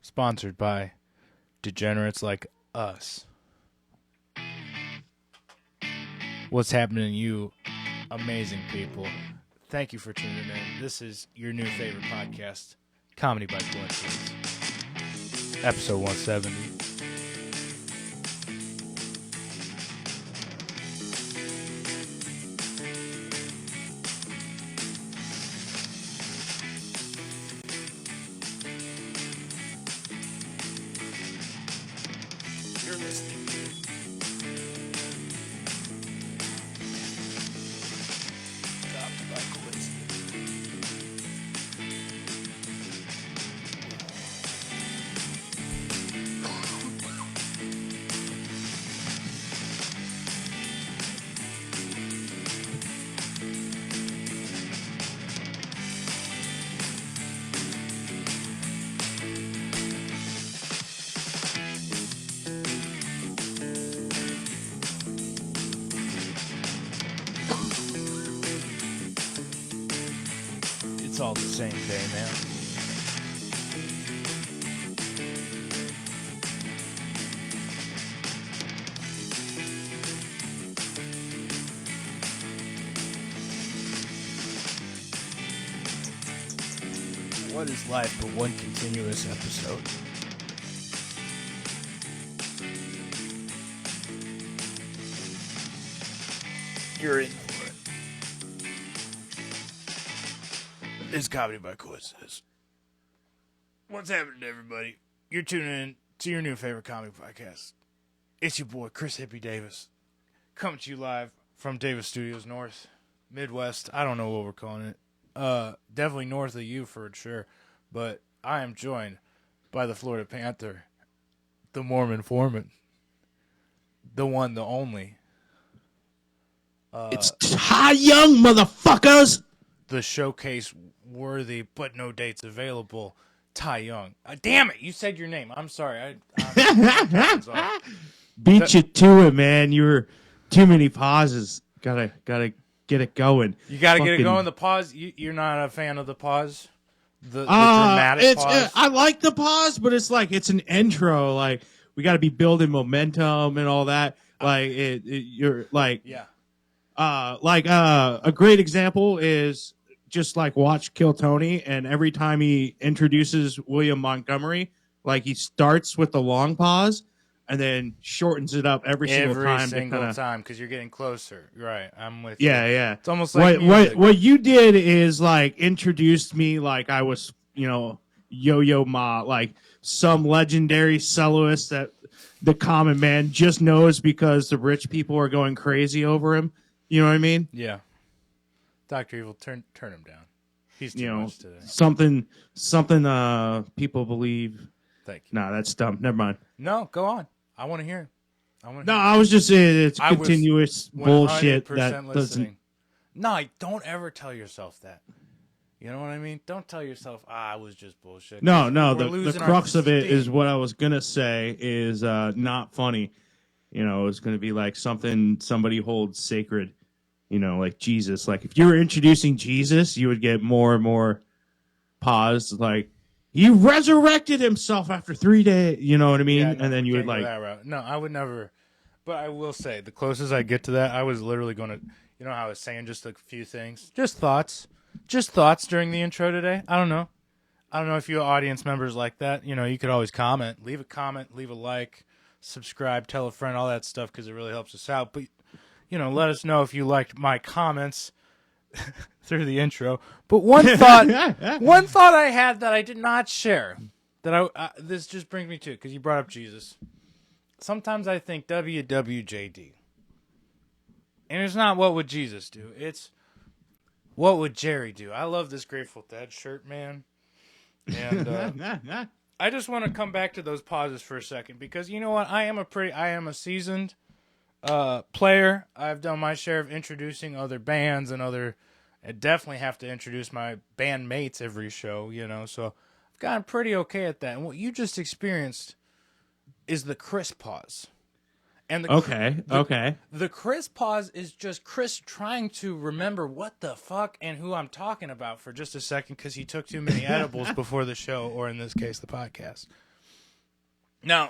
Sponsored by degenerates like us. What's happening to you, amazing people? Thank you for tuning in. This is your new favorite podcast, Comedy by Coincidence, episode 170. You're listening to Comedy by Coincidence. It's all the same day now. What is life but one continuous episode? You're in for it. It's Comedy by Coincidence. What's happening to everybody? You're tuning in to your new favorite comedy podcast. It's your boy, Chris Hippie Davis, coming to you live from Davis Studios North, Midwest. I don't know what we're calling it. Definitely north of you for sure. But I am joined by the Florida Panther, the Mormon Foreman, the one, the only. It's Ty Young, motherfuckers! The showcase worthy but no dates available, Ty Young. Damn it, you said your name. I'm sorry. Beat you to it, man. You were too many pauses. Gotta get it going. You gotta get it going. The pause. You're not a fan of the pause. The dramatic pause. I like the pause, but it's like it's an intro. Like we got to be building momentum and all that. Like you're like yeah. A great example is just like watch Kill Tony, and every time he introduces William Montgomery, like he starts with the long pause and then shortens it up every single time because you're getting closer. Right, I'm with you. Yeah. It's almost like what you did is like introduced me like I was, Yo-Yo Ma, like some legendary soloist that the common man just knows because the rich people are going crazy over him. You know what I mean? Yeah. Dr. Evil, turn him down. He's too much today. Something people believe. Thank you. Nah, that's dumb. Never mind. No, go on. I want to hear. I was just saying it's continuous bullshit that doesn't. No, don't ever tell yourself that. You know what I mean? Don't tell yourself, I was just bullshit. No. The crux of it is what I was gonna say is not funny. It's gonna be like something somebody holds sacred. Like Jesus. Like if you were introducing Jesus, you would get more and more pause. Like he resurrected himself after 3 days. You know what I mean? Yeah, no, and then you would go that route. No, I would never. But I will say, the closest I get to that, I was literally going to, how I was saying just a few things. Just thoughts during the intro today. I don't know if you audience members like that. You could always comment. Leave a comment, leave a like, subscribe, tell a friend, all that stuff, because it really helps us out. But, let us know if you liked my comments through the intro. But one thought I had that I did not share, that this just brings me to, because you brought up Jesus. Sometimes I think WWJD. And it's not what would Jesus do. It's what would Jerry do. I love this Grateful Dead shirt, man. And I just want to come back to those pauses for a second, because you know what? I am a seasoned player. I've done my share of introducing other bands and I definitely have to introduce my bandmates every show, so I've gotten pretty okay at that. And what you just experienced is the Chris pause. And the Chris pause is just Chris trying to remember what the fuck and who I'm talking about for just a second, because he took too many edibles before the show, or in this case, the podcast. No.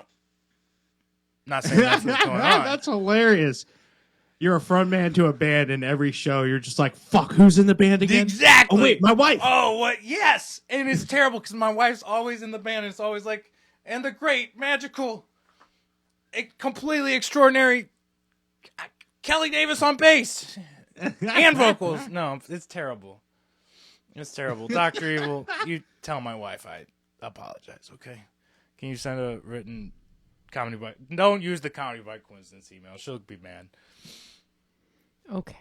Not saying that's what's going on. That's hilarious. You're a front man to a band, and every show you're just like, fuck, who's in the band again? Exactly. Oh, wait, my wife. Oh, what? Yes. And it's terrible because my wife's always in the band, and it's always like, and the great, magical, completely extraordinary Kelly Davis on bass and vocals. No, it's terrible. It's terrible. Dr. Evil, you tell my wife I apologize, okay? Can you send a written comedy by... Don't use the comedy by coincidence email. She'll be mad. Okay.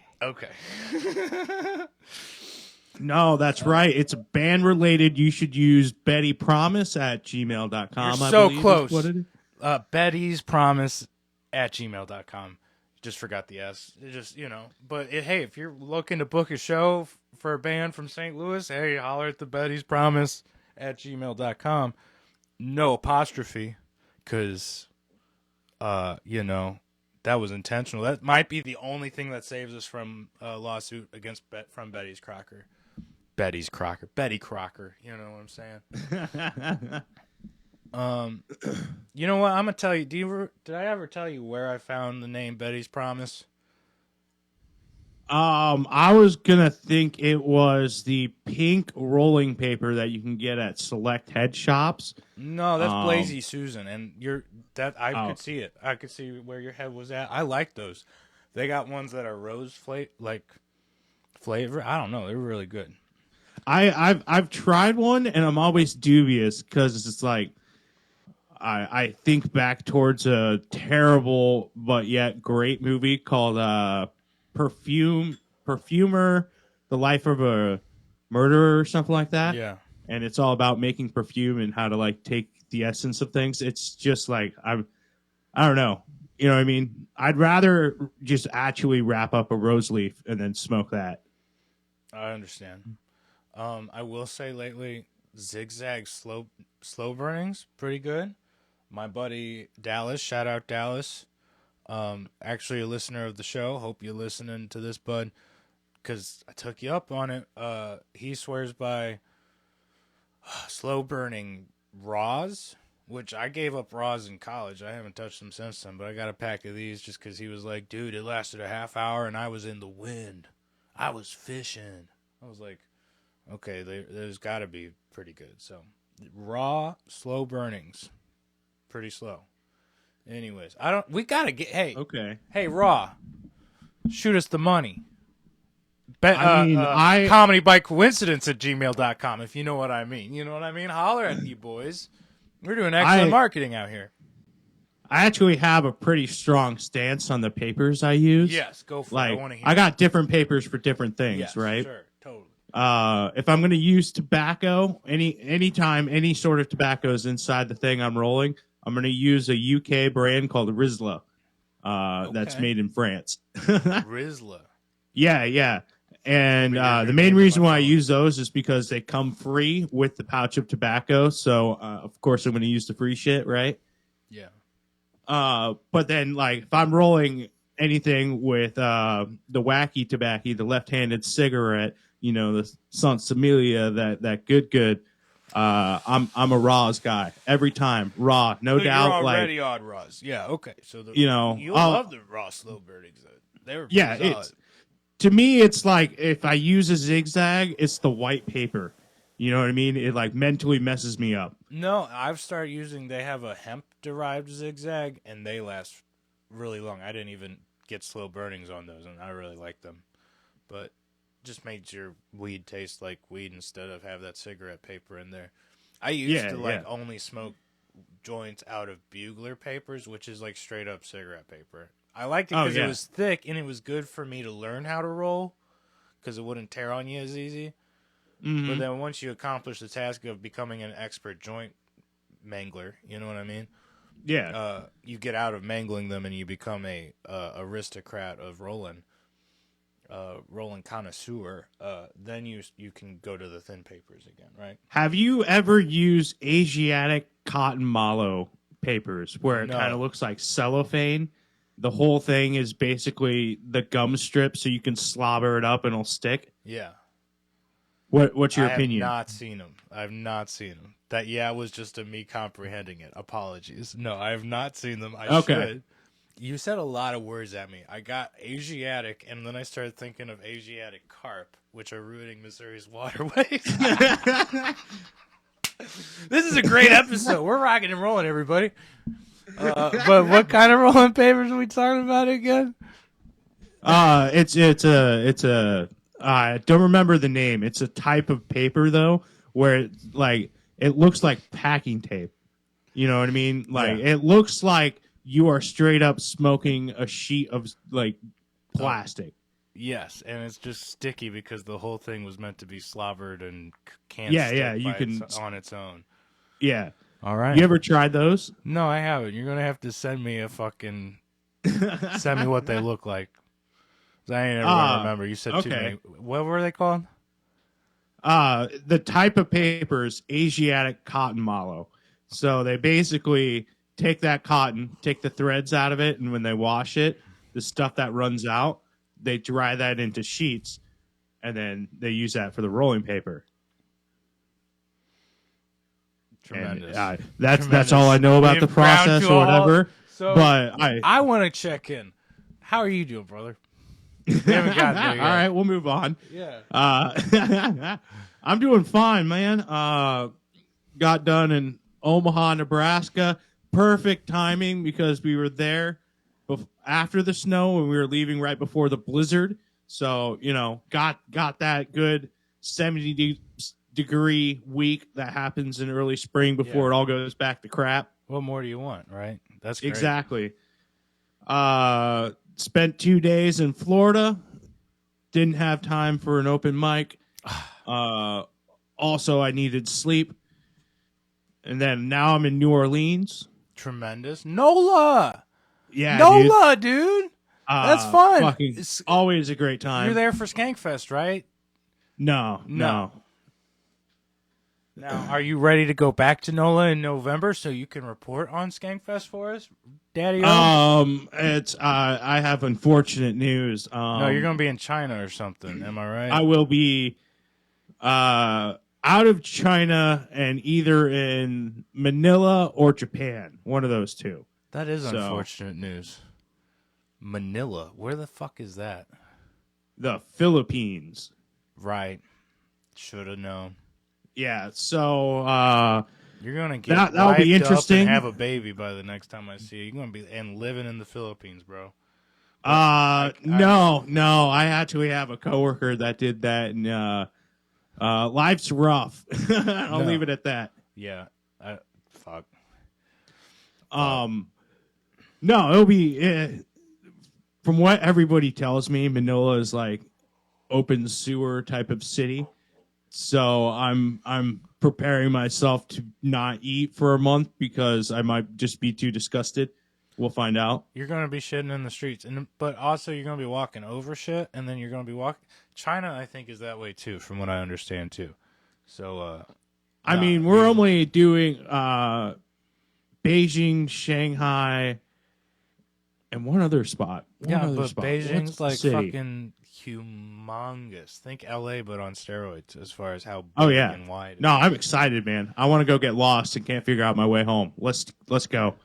No, that's right. It's band related. You should use Betty Promise at gmail.com. You're so I close. What it is. Betty's Promise at gmail.com. Just forgot the S. Just, But hey, if you're looking to book a show for a band from St. Louis, hey, holler at the Betty's Promise at gmail.com. No apostrophe, because, that was intentional. That might be the only thing that saves us from a lawsuit from Betty Crocker. Betty Crocker. You know what I'm saying? You know what? I'm gonna tell you. Did I ever tell you where I found the name Betty's Promise? I was gonna think it was the pink rolling paper that you can get at select head shops. No, that's Blazy Susan, and I could see it. I could see where your head was at. I like those. They got ones that are rose flavor. I don't know. They're really good. I've tried one, and I'm always dubious because it's just like I think back towards a terrible but yet great movie called Perfumer, The Life of a Murderer or something like that. Yeah. And it's all about making perfume and how to take the essence of things. It's just I don't know. You know what I mean? I'd rather just actually wrap up a rose leaf and then smoke that. I understand. I will say lately, zigzag slow burnings, pretty good. My buddy Dallas, shout out Dallas, actually a listener of the show. Hope you're listening to this, bud, because I took you up on it. He swears by slow burning raws, which I gave up raws in college. I haven't touched them since then, but I got a pack of these just because he was like, dude, it lasted a half hour and I was in the wind. I was fishing. I was like, okay, there's got to be pretty good. So raw, slow burnings. Pretty slow. Anyways, we got to get, hey, Raw, shoot us the money. Comedy by coincidence at gmail.com, if you know what I mean. You know what I mean? Holler at you boys. We're doing excellent marketing out here. I actually have a pretty strong stance on the papers I use. Yes, go for it. I want to hear I got different papers for different things, yes, right? Sure, totally. If I'm going to use tobacco, anytime any sort of tobacco is inside the thing I'm rolling, I'm going to use a UK brand called Rizla. That's made in France. Rizla. Yeah. And the main reason why I use those is because they come free with the pouch of tobacco. So, of course, I'm going to use the free shit, right? Yeah. But then, if I'm rolling anything with the wacky tobacco, the left-handed cigarette, the Sansamilia, that good. I'm a Raws guy every time. Raw, no doubt. You're already on Raws. Yeah, okay. So you love the raw slow burnings. They were solid. To me, it's like if I use a zigzag, it's the white paper. You know what I mean? It mentally messes me up. No, I've started using. They have a hemp derived zigzag, and they last really long. I didn't even get slow burnings on those, and I really like them. But just makes your weed taste like weed instead of have that cigarette paper in there. I used to only smoke joints out of bugler papers, which is straight up cigarette paper. I liked it because it was thick and it was good for me to learn how to roll because it wouldn't tear on you as easy. Mm-hmm. But then once you accomplish the task of becoming an expert joint mangler, you know what I mean? Yeah. You get out of mangling them and you become a aristocrat of rolling connoisseur, then you can go to the thin papers again, right? Have you ever used Asiatic cotton mallow papers where it kind of looks like cellophane? The whole thing is basically the gum strip so you can slobber it up and it'll stick? Yeah. What's your opinion? I've not seen them. That was just a me comprehending it. Apologies. No, I have not seen them. I Okay. should. You said a lot of words at me. I got Asiatic, and then I started thinking of Asiatic carp, which are ruining Missouri's waterways. This is a great episode. We're rocking and rolling, everybody. But what kind of rolling papers are we talking about again? It's a I don't remember the name. It's a type of paper though, where it looks like packing tape. You know what I mean? Like it looks like you are straight up smoking a sheet of like plastic. Yes, and it's just sticky because the whole thing was meant to be slobbered and can't on its own. Yeah. All right. You ever tried those? No, I haven't. You're going to have to send me send me what they look like. I ain't never going to remember. You said too many. What were they called? The type of paper is Asiatic cotton mallow. So they basically take that cotton, take the threads out of it, and when they wash it, the stuff that runs out, they dry that into sheets, and then they use that for the rolling paper. Tremendous. And, that's all I know about the process or whatever. So but I want to check in. How are you doing, brother? We haven't gotten there yet. All right, we'll move on. Yeah. I'm doing fine, man. Got done in Omaha, Nebraska. Perfect timing because we were there after the snow and we were leaving right before the blizzard. So, got that good 70-degree week that happens in early spring before it all goes back to crap. What more do you want, right? That's great. Exactly. Spent 2 days in Florida. Didn't have time for an open mic. Also, I needed sleep. And then now I'm in New Orleans. Tremendous. NOLA! Yeah, NOLA, dude! That's fun. It's always a great time. You're there for Skankfest, right? No. Now, are you ready to go back to NOLA in November so you can report on Skankfest for us, Daddy? It's I have unfortunate news. No, you're gonna be in China or something. Am I right? I will be out of China and either in Manila or Japan. One of those two. That is unfortunate news. Manila, where the fuck is that? The Philippines. Right. Should have known. Yeah, so you're gonna get that'll be interesting. And have a baby by the next time I see you. You're gonna be living in the Philippines, bro. No. I actually have a coworker that did that, and life's rough. I'll leave it at that. Yeah. Fuck. No, it'll be. From what everybody tells me, Manila is like open sewer type of city. So I'm preparing myself to not eat for a month because I might just be too disgusted. We'll find out. You're going to be shitting in the streets, but also you're going to be walking over shit, and then you're going to be walking. China, I think, is that way too, from what I understand too. So, I mean, we're only doing Beijing, Shanghai, and one other spot. Beijing's like fucking humongous. Think LA, but on steroids as far as how big and wide. No, I'm excited, man. I want to go get lost and can't figure out my way home. Let's go.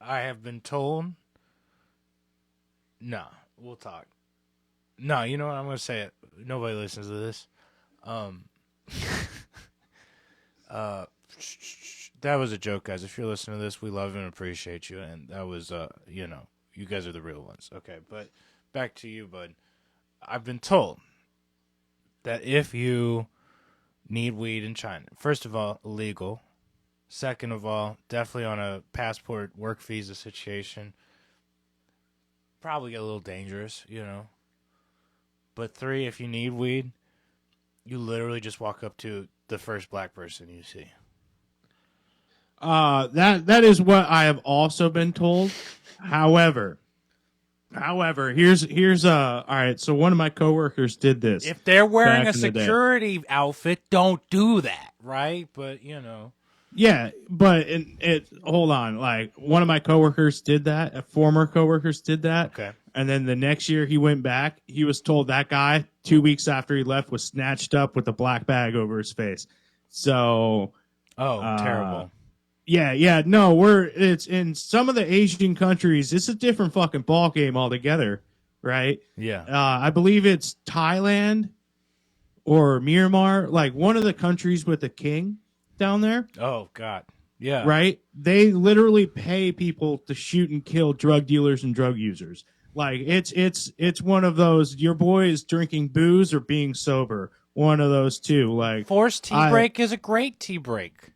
I have been told. No, we'll talk. No, you know what? I'm going to say it. Nobody listens to this. That was a joke, guys. If you're listening to this, we love and appreciate you. And that was, you guys are the real ones. Okay, but back to you, bud. I've been told that if you need weed in China, first of all, illegal. Second of all, definitely on a passport work visa situation. Probably get a little dangerous, But 3, if you need weed, you literally just walk up to the first black person you see. That is what I have also been told. However, here's all right. So one of my coworkers did this. If they're wearing a security outfit, don't do that, right? But Yeah, but hold on. Like one of my coworkers did that. Former coworkers did that. Okay. And then the next year he went back. He was told that guy 2 weeks after he left was snatched up with a black bag over his face. So Oh, terrible. Yeah. No, it's in some of the Asian countries. It's a different fucking ball game altogether, right? Yeah. I believe it's Thailand or Myanmar, like one of the countries with a king down there. Oh God. Yeah. Right? They literally pay people to shoot and kill drug dealers and drug users. Like it's one of those. Your boy is drinking booze or being sober. One of those two. Like Forced tea break is a great tea break.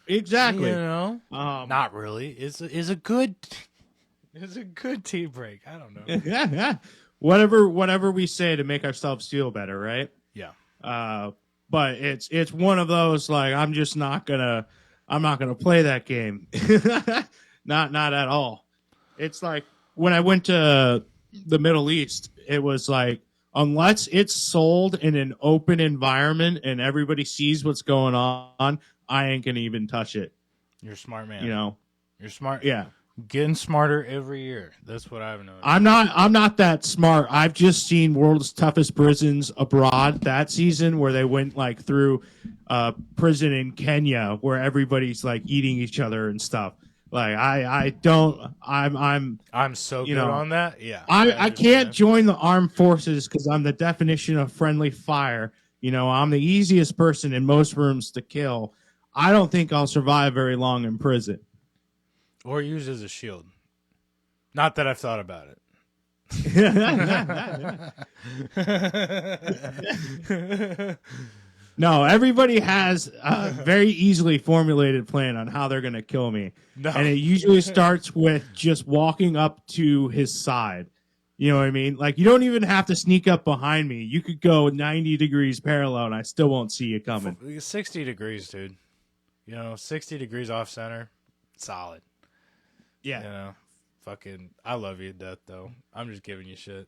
Exactly. You know, not really. Is a good tea break. I don't know. Yeah. Whatever we say to make ourselves feel better, right? Yeah. But it's one of those like I'm not gonna play that game. not at all. It's like when I went to the Middle East, it was like unless it's sold in an open environment and everybody sees what's going on, I ain't gonna even touch it. You're a smart man. You know, you're smart. Yeah, getting smarter every year. That's what I've noticed. I'm not that smart. I've just seen World's Toughest Prisons Abroad that season where they went like through prison in Kenya where everybody's like eating each other and stuff. Like I'm so good on that. Yeah. I can't join the armed forces because I'm the definition of friendly fire. You know, I'm the easiest person in most rooms to kill. I don't think I'll survive very long in prison. Or use as a shield. Not that I've thought about it. No, everybody has a very easily formulated plan on how they're going to kill me. No. And it usually starts with just walking up to his side. You know what I mean? Like, you don't even have to sneak up behind me. You could go 90 degrees parallel, and I still won't see you coming. 60 degrees, dude. You know, 60 degrees off center, solid. Yeah. You know, fucking, I love you to death, though. I'm just giving you shit.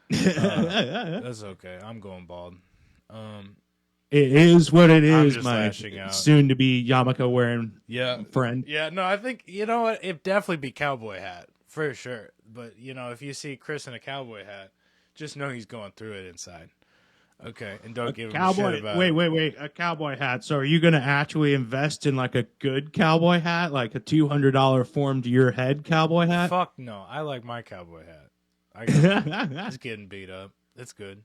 That's okay. I'm going bald. It is what it is, my soon-to-be yarmulke wearing friend. Yeah, no, I think, you know what? It'd definitely be cowboy hat, for sure. But, you know, if you see Chris in a cowboy hat, just know he's going through it inside. Okay, and don't give him a shit about it. Wait, a cowboy hat. So are you going to actually invest in, like, a good cowboy hat? Like a $200 form-to-your-head cowboy hat? Fuck no. I like my cowboy hat. It's getting beat up. It's good.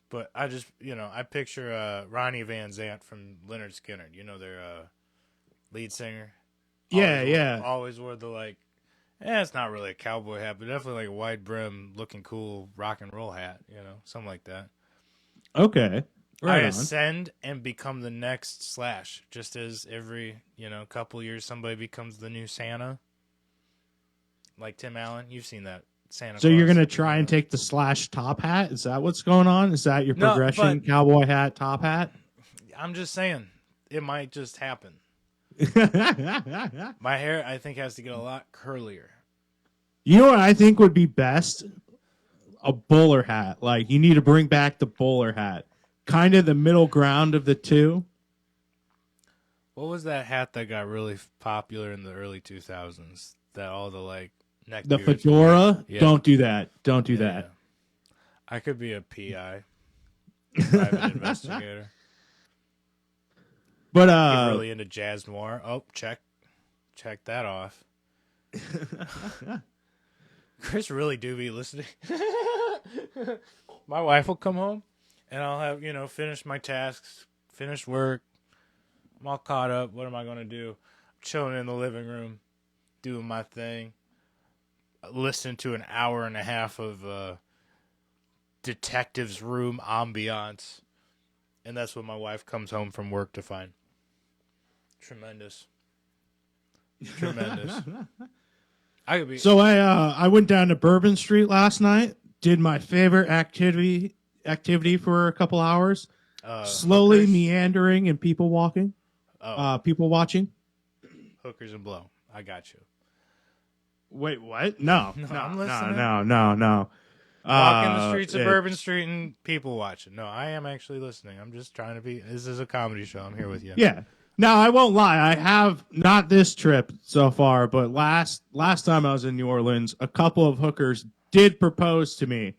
But I just, you know, I picture Ronnie Van Zant from Lynyrd Skynyrd. You know, their lead singer. Always wore the, like, it's not really a cowboy hat, but definitely like a wide brim, looking cool rock and roll hat. You know, something like that. Okay. Right I ascend and become the next Slash, just as every, you know, couple years somebody becomes the new Santa. Like Tim Allen. You've seen that. Santa so Claus, you're going to try and take the Slash top hat? Is that what's going on? Is that your progression? Cowboy hat, top hat? I'm just saying. It might just happen. My hair, I think, has to get a lot curlier. You know what I think would be best? A bowler hat. Like, you need to bring back the bowler hat. Kind of the middle ground of the two. What was that hat that got really popular in the early 2000s? That all the, like, neck the fedora? Yeah. Don't do that. Don't do that. I could be a PI. Private investigator. But get really into jazz noir. Oh, check that off. Chris really do be listening. My wife will come home, and I'll have, you know, finished my tasks, finished work. I'm all caught up. What am I going to do? I'm chilling in the living room, doing my thing, listening to an hour and a half of detective's room ambiance. And that's what my wife comes home from work to find. Tremendous. So I went down to Bourbon Street last night, did my favorite activity for a couple hours, slowly hookers? Meandering and people walking, people watching. Hookers and blow. I got you. Wait, what? No, I'm listening. No. Walking the streets of Bourbon Street and people watching. No, I am actually listening. I'm just trying to be. This is a comedy show. I'm here with you. Yeah. Now, I won't lie. I have not this trip so far, but last time I was in New Orleans, a couple of hookers did propose to me,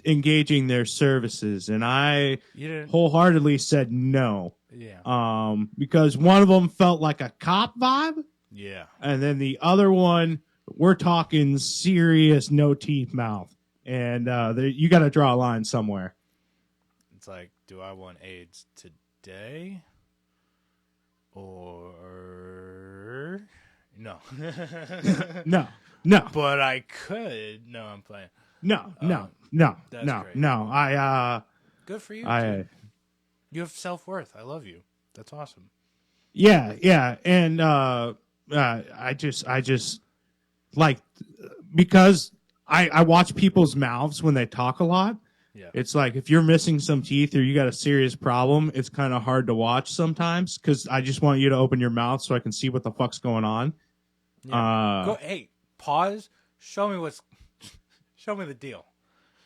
engaging their services, and I wholeheartedly said no. Yeah. Because one of them felt like a cop vibe, Yeah. and then the other one, we're talking serious no teeth mouth, and you got to draw a line somewhere. It's like, do I want AIDS today? Or no. No. But I could. No, I'm playing. No. That's great. No. Good for you. Dude. You have self-worth. I love you. That's awesome. Yeah, and I just like, because I watch people's mouths when they talk a lot. Yeah. It's like, if you're missing some teeth or you got a serious problem, it's kind of hard to watch sometimes, because I just want you to open your mouth so I can see what the fuck's going on. Yeah. Hey, pause. Show me the deal.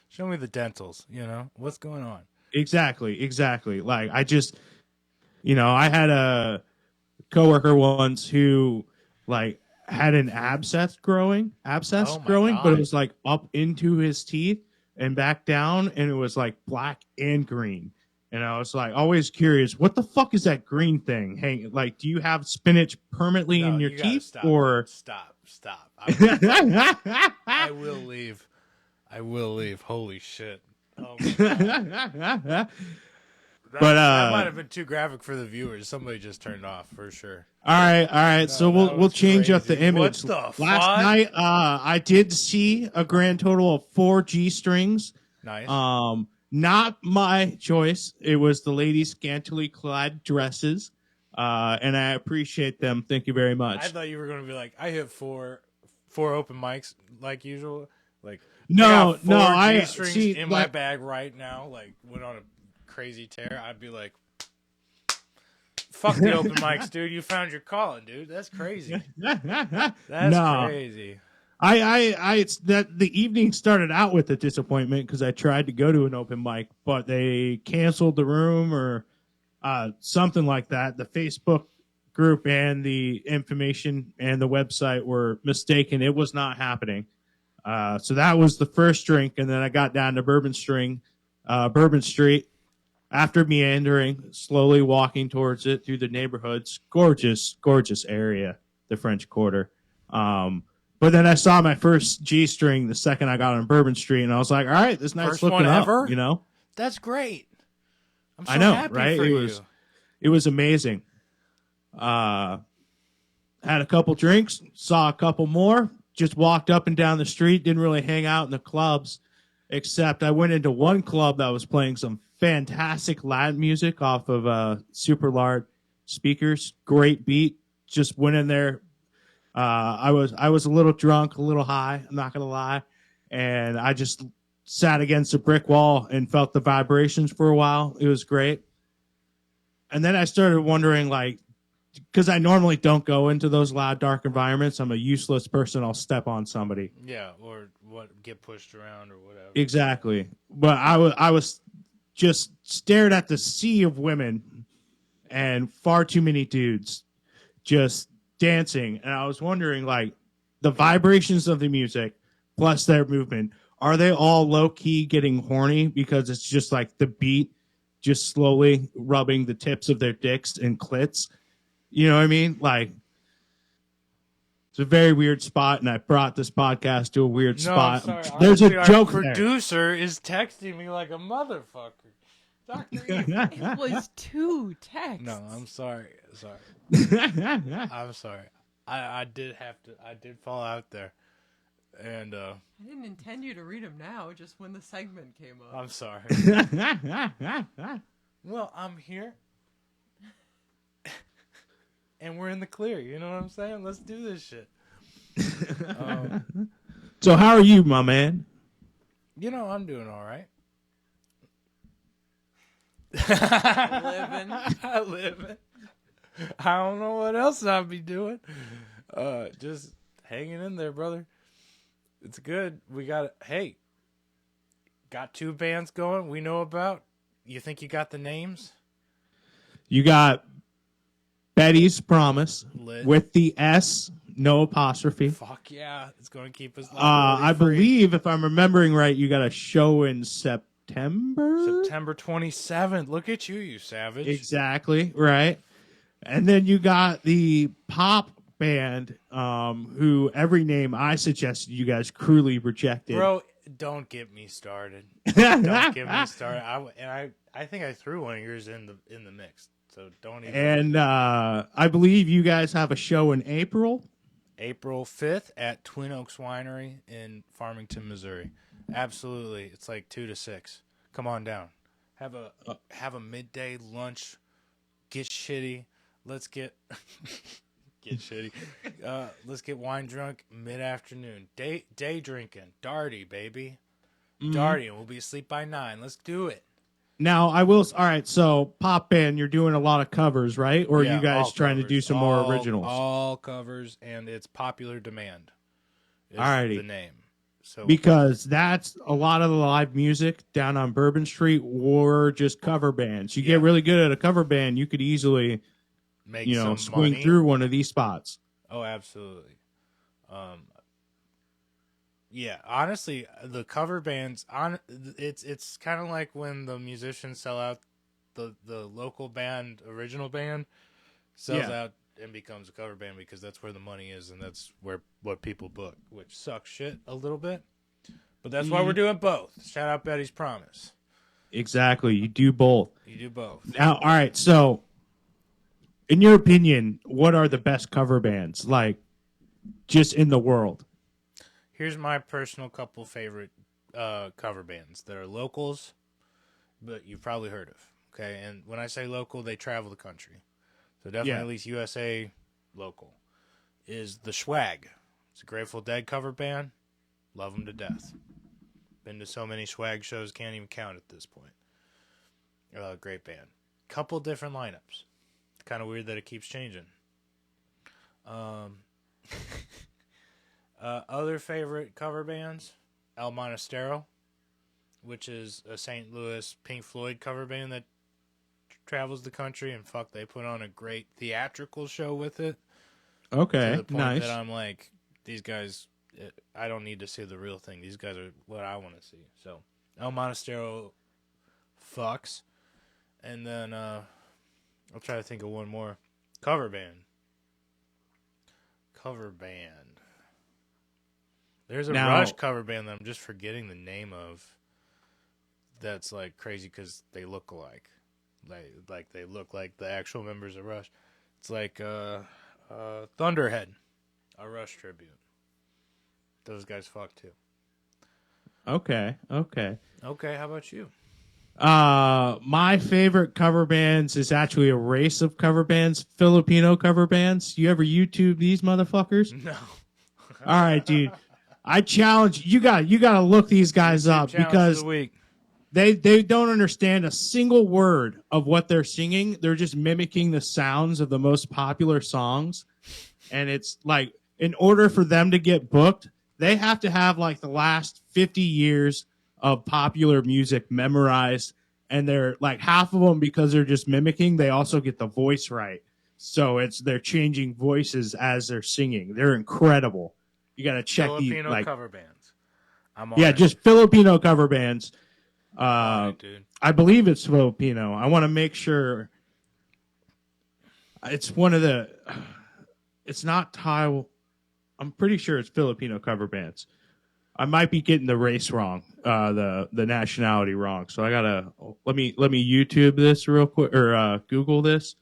Show me the dentals. What's going on? Exactly. Like, I just, I had a coworker once who, like, had an abscess growing, God. but it was like up into his teeth and back down, and it was like black and green. And I was like, always curious, what the fuck is that green thing? Hey, like, do you have spinach permanently in your teeth? Stop, or stop. I will leave. Holy shit. Oh my God. That might have been too graphic for the viewers. Somebody just turned off for sure. All right. So we'll change up the image. What the Last fuck? night, I did see a grand total of 4 G strings. Nice. Not my choice. It was the ladies' scantily clad dresses, and I appreciate them. Thank you very much. I thought you were going to be like, I hit four open mics like usual. Like, no, I I got 4 G-strings in my bag right now. Like, went on a crazy tear. I'd be like, fuck the open mics, dude. You found your calling, dude. That's crazy. That's crazy. That the evening started out with a disappointment, because I tried to go to an open mic, but they canceled the room or something like that. The Facebook group and the information and the website were mistaken. It was not happening. So that was the first drink, and then I got down to Bourbon Street. After meandering, slowly walking towards it through the neighborhoods. Gorgeous area, the French Quarter. But then I saw my first G string the second I got on Bourbon Street, and I was like, all right, this night's First looking one up, ever? That's great. I'm so I know, happy right? for you. It was amazing. Had a couple drinks, saw a couple more, just walked up and down the street, didn't really hang out in the clubs, except I went into one club that was playing some fantastic Latin music off of super large speakers. Great beat. Just went in there. I was a little drunk, a little high, I'm not gonna lie, and I just sat against a brick wall and felt the vibrations for a while. It was great. And then I started wondering, like, because I normally don't go into those loud, dark environments. I'm a useless person. I'll step on somebody. Yeah, or get pushed around or whatever. Exactly. But I was just stared at the sea of women and far too many dudes just dancing, and I was wondering, like, the vibrations of the music plus their movement, are they all low-key getting horny because it's just like the beat just slowly rubbing the tips of their dicks and clits? You know what I mean? Like, it's a very weird spot, and I brought this podcast to a weird spot. I'm sorry. There's Honestly, a joke our there. producer is texting me like a motherfucker. Dr. It was 2 texts. No, I'm sorry. I'm sorry. I did fall out there. And I didn't intend you to read them now, just when the segment came up. I'm sorry. Well, I'm here. And we're in the clear, you know what I'm saying? Let's do this shit. So how are you, my man? I'm doing all right. Living. I don't know what else I'd be doing. Just hanging in there, brother. It's good. We got 2 bands going we know about. You think you got the names? You got Betty's Promise Lit. with the S, no apostrophe. Fuck yeah. It's going to keep us I believe, if I'm remembering right, you got a show in September. September. September 27th. Look at you, you savage. Exactly, right. And then you got the pop band, who every name I suggested you guys cruelly rejected. Bro, don't get me started. Don't get me started. I think I threw one of yours in the mix. So don't even. And I believe you guys have a show in April. April 5th at Twin Oaks Winery in Farmington, Missouri. Absolutely. It's like 2 to 6. Come on down. Have a midday lunch. Get shitty. Let's get shitty. Let's get wine drunk mid-afternoon. Day drinking. Darty, baby. Darty, and we'll be asleep by 9. Let's do it. Now, all right, so pop band, you're doing a lot of covers, right? Or are you guys trying to do some more originals? All covers, and it's popular demand. Alrighty. The name. So because that's a lot of the live music down on Bourbon Street were just cover bands. You get really good at a cover band, you could easily make swing money through one of these spots. Oh, absolutely. Yeah, honestly, the cover bands it's kind of like when the musicians sell out the local band, original band sells out and becomes a cover band because that's where the money is and that's what people book, which sucks shit a little bit. But that's why we're doing both. Shout out Betty's Promise. Exactly, you do both. You do both. Now, all right, so in your opinion, what are the best cover bands like just in the world? Here's my personal couple favorite cover bands that are locals, but you've probably heard of. Okay, and when I say local, they travel the country. So definitely at least USA local is the Swag. It's a Grateful Dead cover band. Love them to death. Been to so many Swag shows, can't even count at this point. Great band. Couple different lineups. It's kind of weird that it keeps changing. Other favorite cover bands, El Monastero, which is a St. Louis Pink Floyd cover band that travels the country, and fuck, they put on a great theatrical show with it. Okay, to the point nice. that I'm like, these guys, I don't need to see the real thing. These guys are what I want to see. So El Monastero fucks. And then I'll try to think of one more. Cover band. There's a Rush cover band that I'm just forgetting the name of. That's like crazy because they look alike. Like they look like the actual members of Rush. It's like Thunderhead, a Rush tribute. Those guys fuck too. Okay. Okay, how about you? My favorite cover bands is actually a race of cover bands, Filipino cover bands. You ever YouTube these motherfuckers? No. All right, dude. I challenge you. Got to look these guys up because they don't understand a single word of what they're singing. They're just mimicking the sounds of the most popular songs, and it's like in order for them to get booked, they have to have like the last 50 years of popular music memorized, and they're like half of them because they're just mimicking. They also get the voice right, so they're changing voices as they're singing. They're incredible. You got to check Filipino these cover bands. Just Filipino cover bands. Dude. I believe it's Filipino. I want to make sure. It's one of the. It's not Thai. I'm pretty sure it's Filipino cover bands. I might be getting the race wrong, the nationality wrong. So I gotta let me YouTube this real quick or Google this.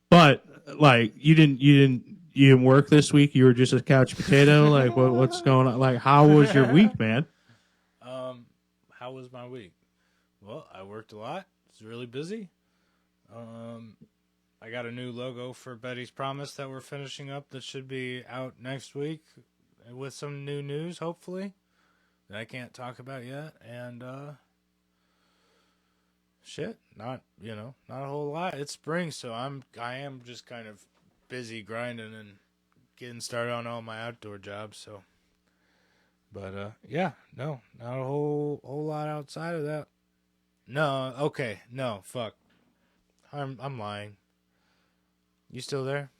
But like you didn't work this week. You were just a couch potato. Like what's going on? Like how was your week, man? How was my week? Well, I worked a lot. It's really busy. I got a new logo for Betty's Promise that we're finishing up that should be out next week with some new news, hopefully, that I can't talk about yet. And not a whole lot. It's spring, so I am just kind of busy grinding and getting started on all my outdoor jobs. So, but no, not a whole lot outside of that. No, okay, no, fuck. I'm lying. You still there?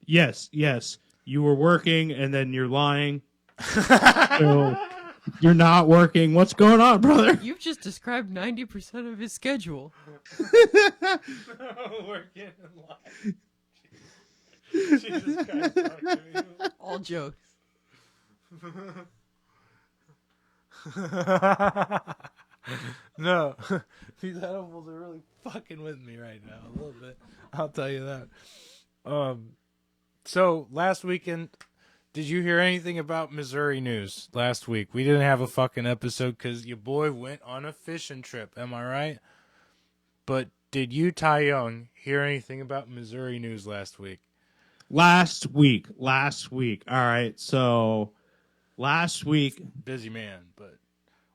Yes. You were working, and then you're lying. So You're not working. What's going on, brother? You've just described 90% of his schedule. We're getting live. Jesus Christ, All jokes. No, these edibles are really fucking with me right now a little bit. I'll tell you that. So last weekend, did you hear anything about Missouri news last week? We didn't have a fucking episode because your boy went on a fishing trip. Am I right? But did you, Ty Young, hear anything about Missouri news last week? Last week. All right. So last week. Busy man, but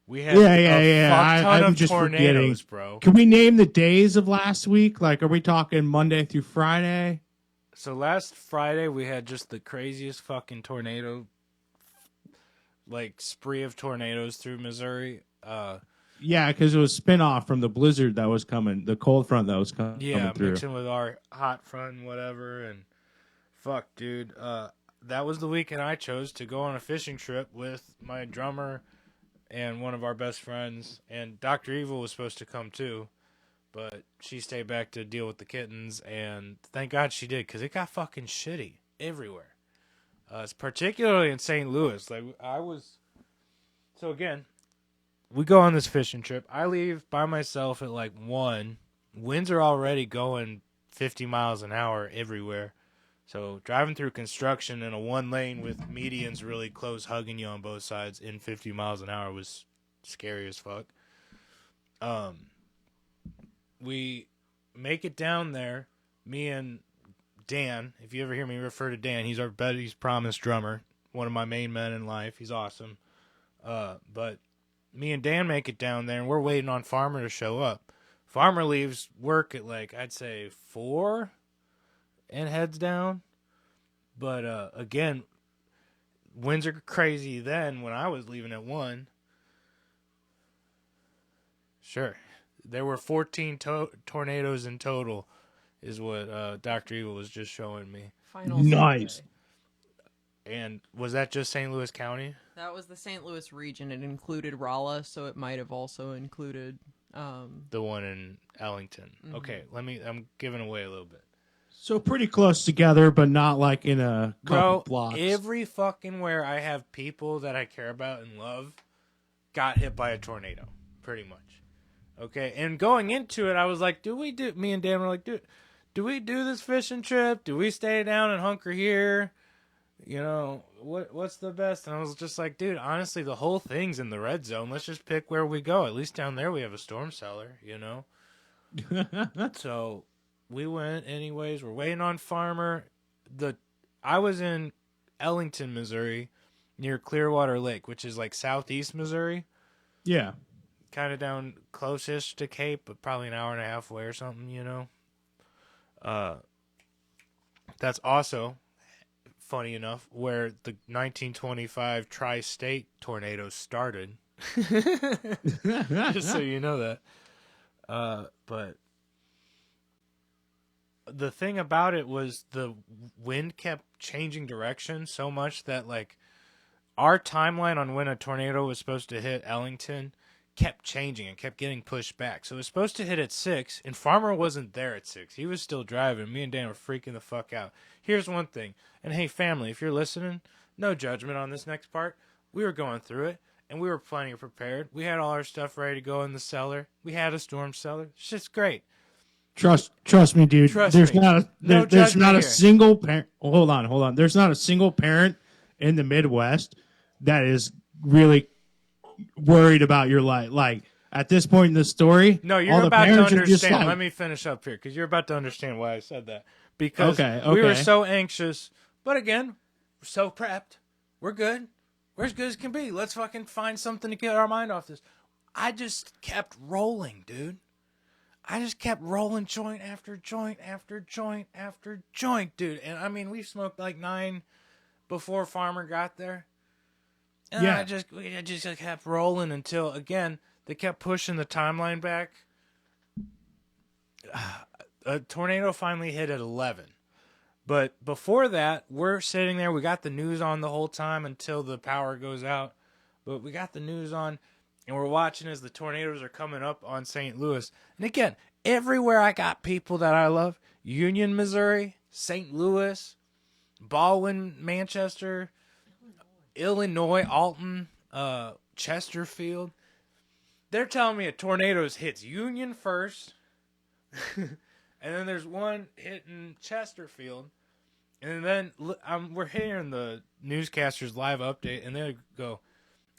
we had Yeah. fuck ton I'm of just tornadoes, forgetting. bro. Can we name the days of last week? Like, are we talking Monday through Friday? So last Friday we had just the craziest fucking tornado, like spree of tornadoes through Missouri. Yeah, because it was spin-off from the blizzard that was coming, the cold front that was coming through. Mixing with our hot front and whatever, and fuck, dude. That was the weekend I chose to go on a fishing trip with my drummer and one of our best friends, and Dr. Evil was supposed to come too, but she stayed back to deal with the kittens, and thank God she did, because it got fucking shitty everywhere. It's particularly in St. Louis. So again, we go on this fishing trip. I leave by myself at like 1. Winds are already going 50 miles an hour everywhere. So driving through construction in a 1 lane with medians really close hugging you on both sides in 50 miles an hour was scary as fuck. We make it down there. Me and Dan, if you ever hear me refer to Dan, he's our Betty's Promise drummer, one of my main men in life. He's awesome. But me and Dan make it down there, and we're waiting on Farmer to show up. Farmer leaves work at like, I'd say 4 and heads down. But again, winds are crazy then when I was leaving at 1. Sure. There were 14 tornadoes in total is what Dr. Evil was just showing me. Final Nice. Sunday. And was that just St. Louis County? That was the St. Louis region. It included Rolla, so it might have also included The one in Ellington. Mm-hmm. Okay, I'm giving away a little bit. So pretty close together, but not like in a couple blocks. Every fucking where I have people that I care about and love got hit by a tornado, pretty much. Okay, and going into it, I was like, me and Dan were like, do we do this fishing trip? Do we stay down and hunker here? You know, what's the best? And I was just like, dude, honestly, the whole thing's in the red zone. Let's just pick where we go. At least down there we have a storm cellar, you know? So we went anyways. We're waiting on Farmer. I was in Ellington, Missouri, near Clearwater Lake, which is like southeast Missouri. Yeah. Kind of down close-ish to Cape, but probably an hour and a half away or something, you know? That's also, funny enough, where the 1925 tri-state tornado started. Just so you know that. But the thing about it was the wind kept changing direction so much that, like, our timeline on when a tornado was supposed to hit Ellington kept changing and kept getting pushed back. So it was supposed to hit at 6, and Farmer wasn't there at 6. He was still driving. Me and Dan were freaking the fuck out. Here's one thing. And hey, family, if you're listening, no judgment on this next part. We were going through it, and we were plenty prepared. We had all our stuff ready to go in the cellar. We had a storm cellar. Shit's great. Trust me, dude. There's not a single parent. Hold on. There's not a single parent in the Midwest that is really worried about your life. Like, at this point in the story, no, you're about to understand. Let me finish up here, because you're about to understand why I said that. Because we were so anxious, but again, we're so prepped. We're good. We're as good as can be. Let's fucking find something to get our mind off this. I just kept rolling, dude. I just kept rolling joint after joint after joint after joint, dude. And I mean, we smoked like 9 before Farmer got there. And I just kept rolling until, again, they kept pushing the timeline back. A tornado finally hit at 11. But before that, we're sitting there. We got the news on the whole time until the power goes out. But we got the news on, and we're watching as the tornadoes are coming up on St. Louis. And again, everywhere I got people that I love, Union, Missouri, St. Louis, Baldwin, Manchester, Illinois, Alton, Chesterfield. They're telling me a tornado hits Union first, and then there's one hitting Chesterfield, and then we're hearing the newscasters live update, and they go,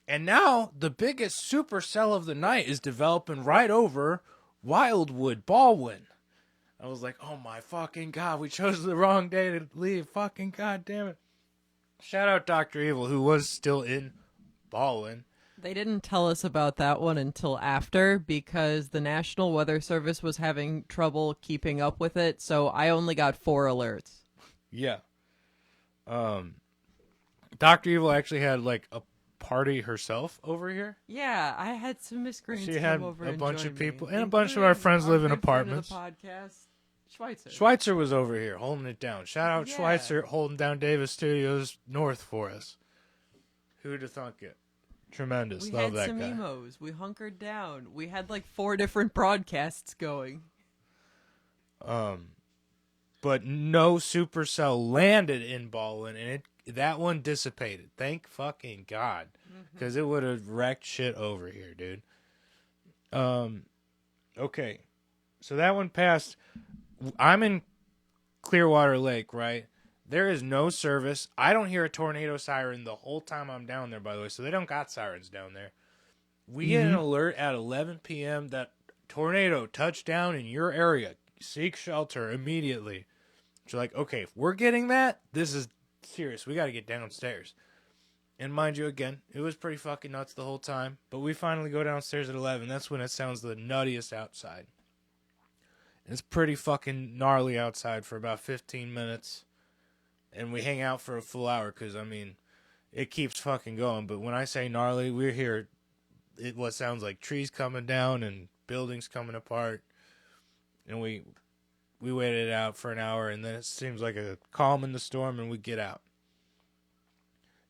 and now the biggest supercell of the night is developing right over Wildwood, Baldwin. I was like, oh my fucking God, we chose the wrong day to leave. Fucking God damn it. Shout out Dr. Evil, who was still in Baldwin. They didn't tell us about that one until after because the National Weather Service was having trouble keeping up with it, so I only got 4 alerts. Yeah. Dr. Evil actually had like a party herself over here. Yeah, I had some miscreants She come had over a and bunch join of people, me, and a bunch of our including friends live in good friend apartments. of the podcast, Schweitzer. Schweitzer was over here holding it down. Shout out Yeah. Schweitzer holding down Davis Studios North for us. Who'd have thunk it? Tremendous. We Love had that some guy. emos. We hunkered down. We had like 4 different broadcasts going. But no supercell landed in Baldwin, and that one dissipated. Thank fucking God, because it would have wrecked shit over here, dude. Okay, so that one passed. I'm in Clearwater Lake, right? There is no service. I don't hear a tornado siren the whole time I'm down there, by the way, so they don't got sirens down there. We get an alert at 11 p.m. that tornado touched down in your area. Seek shelter immediately. So like, okay, if we're getting that, this is serious. We got to get downstairs. And mind you, again, it was pretty fucking nuts the whole time. But we finally go downstairs at 11. That's when it sounds the nuttiest outside. It's pretty fucking gnarly outside for about 15 minutes. And we hang out for a full hour because, I mean, it keeps fucking going. But when I say gnarly, we're here. What sounds like trees coming down and buildings coming apart. And we waited it out for an hour, and then it seems like a calm in the storm, and we get out.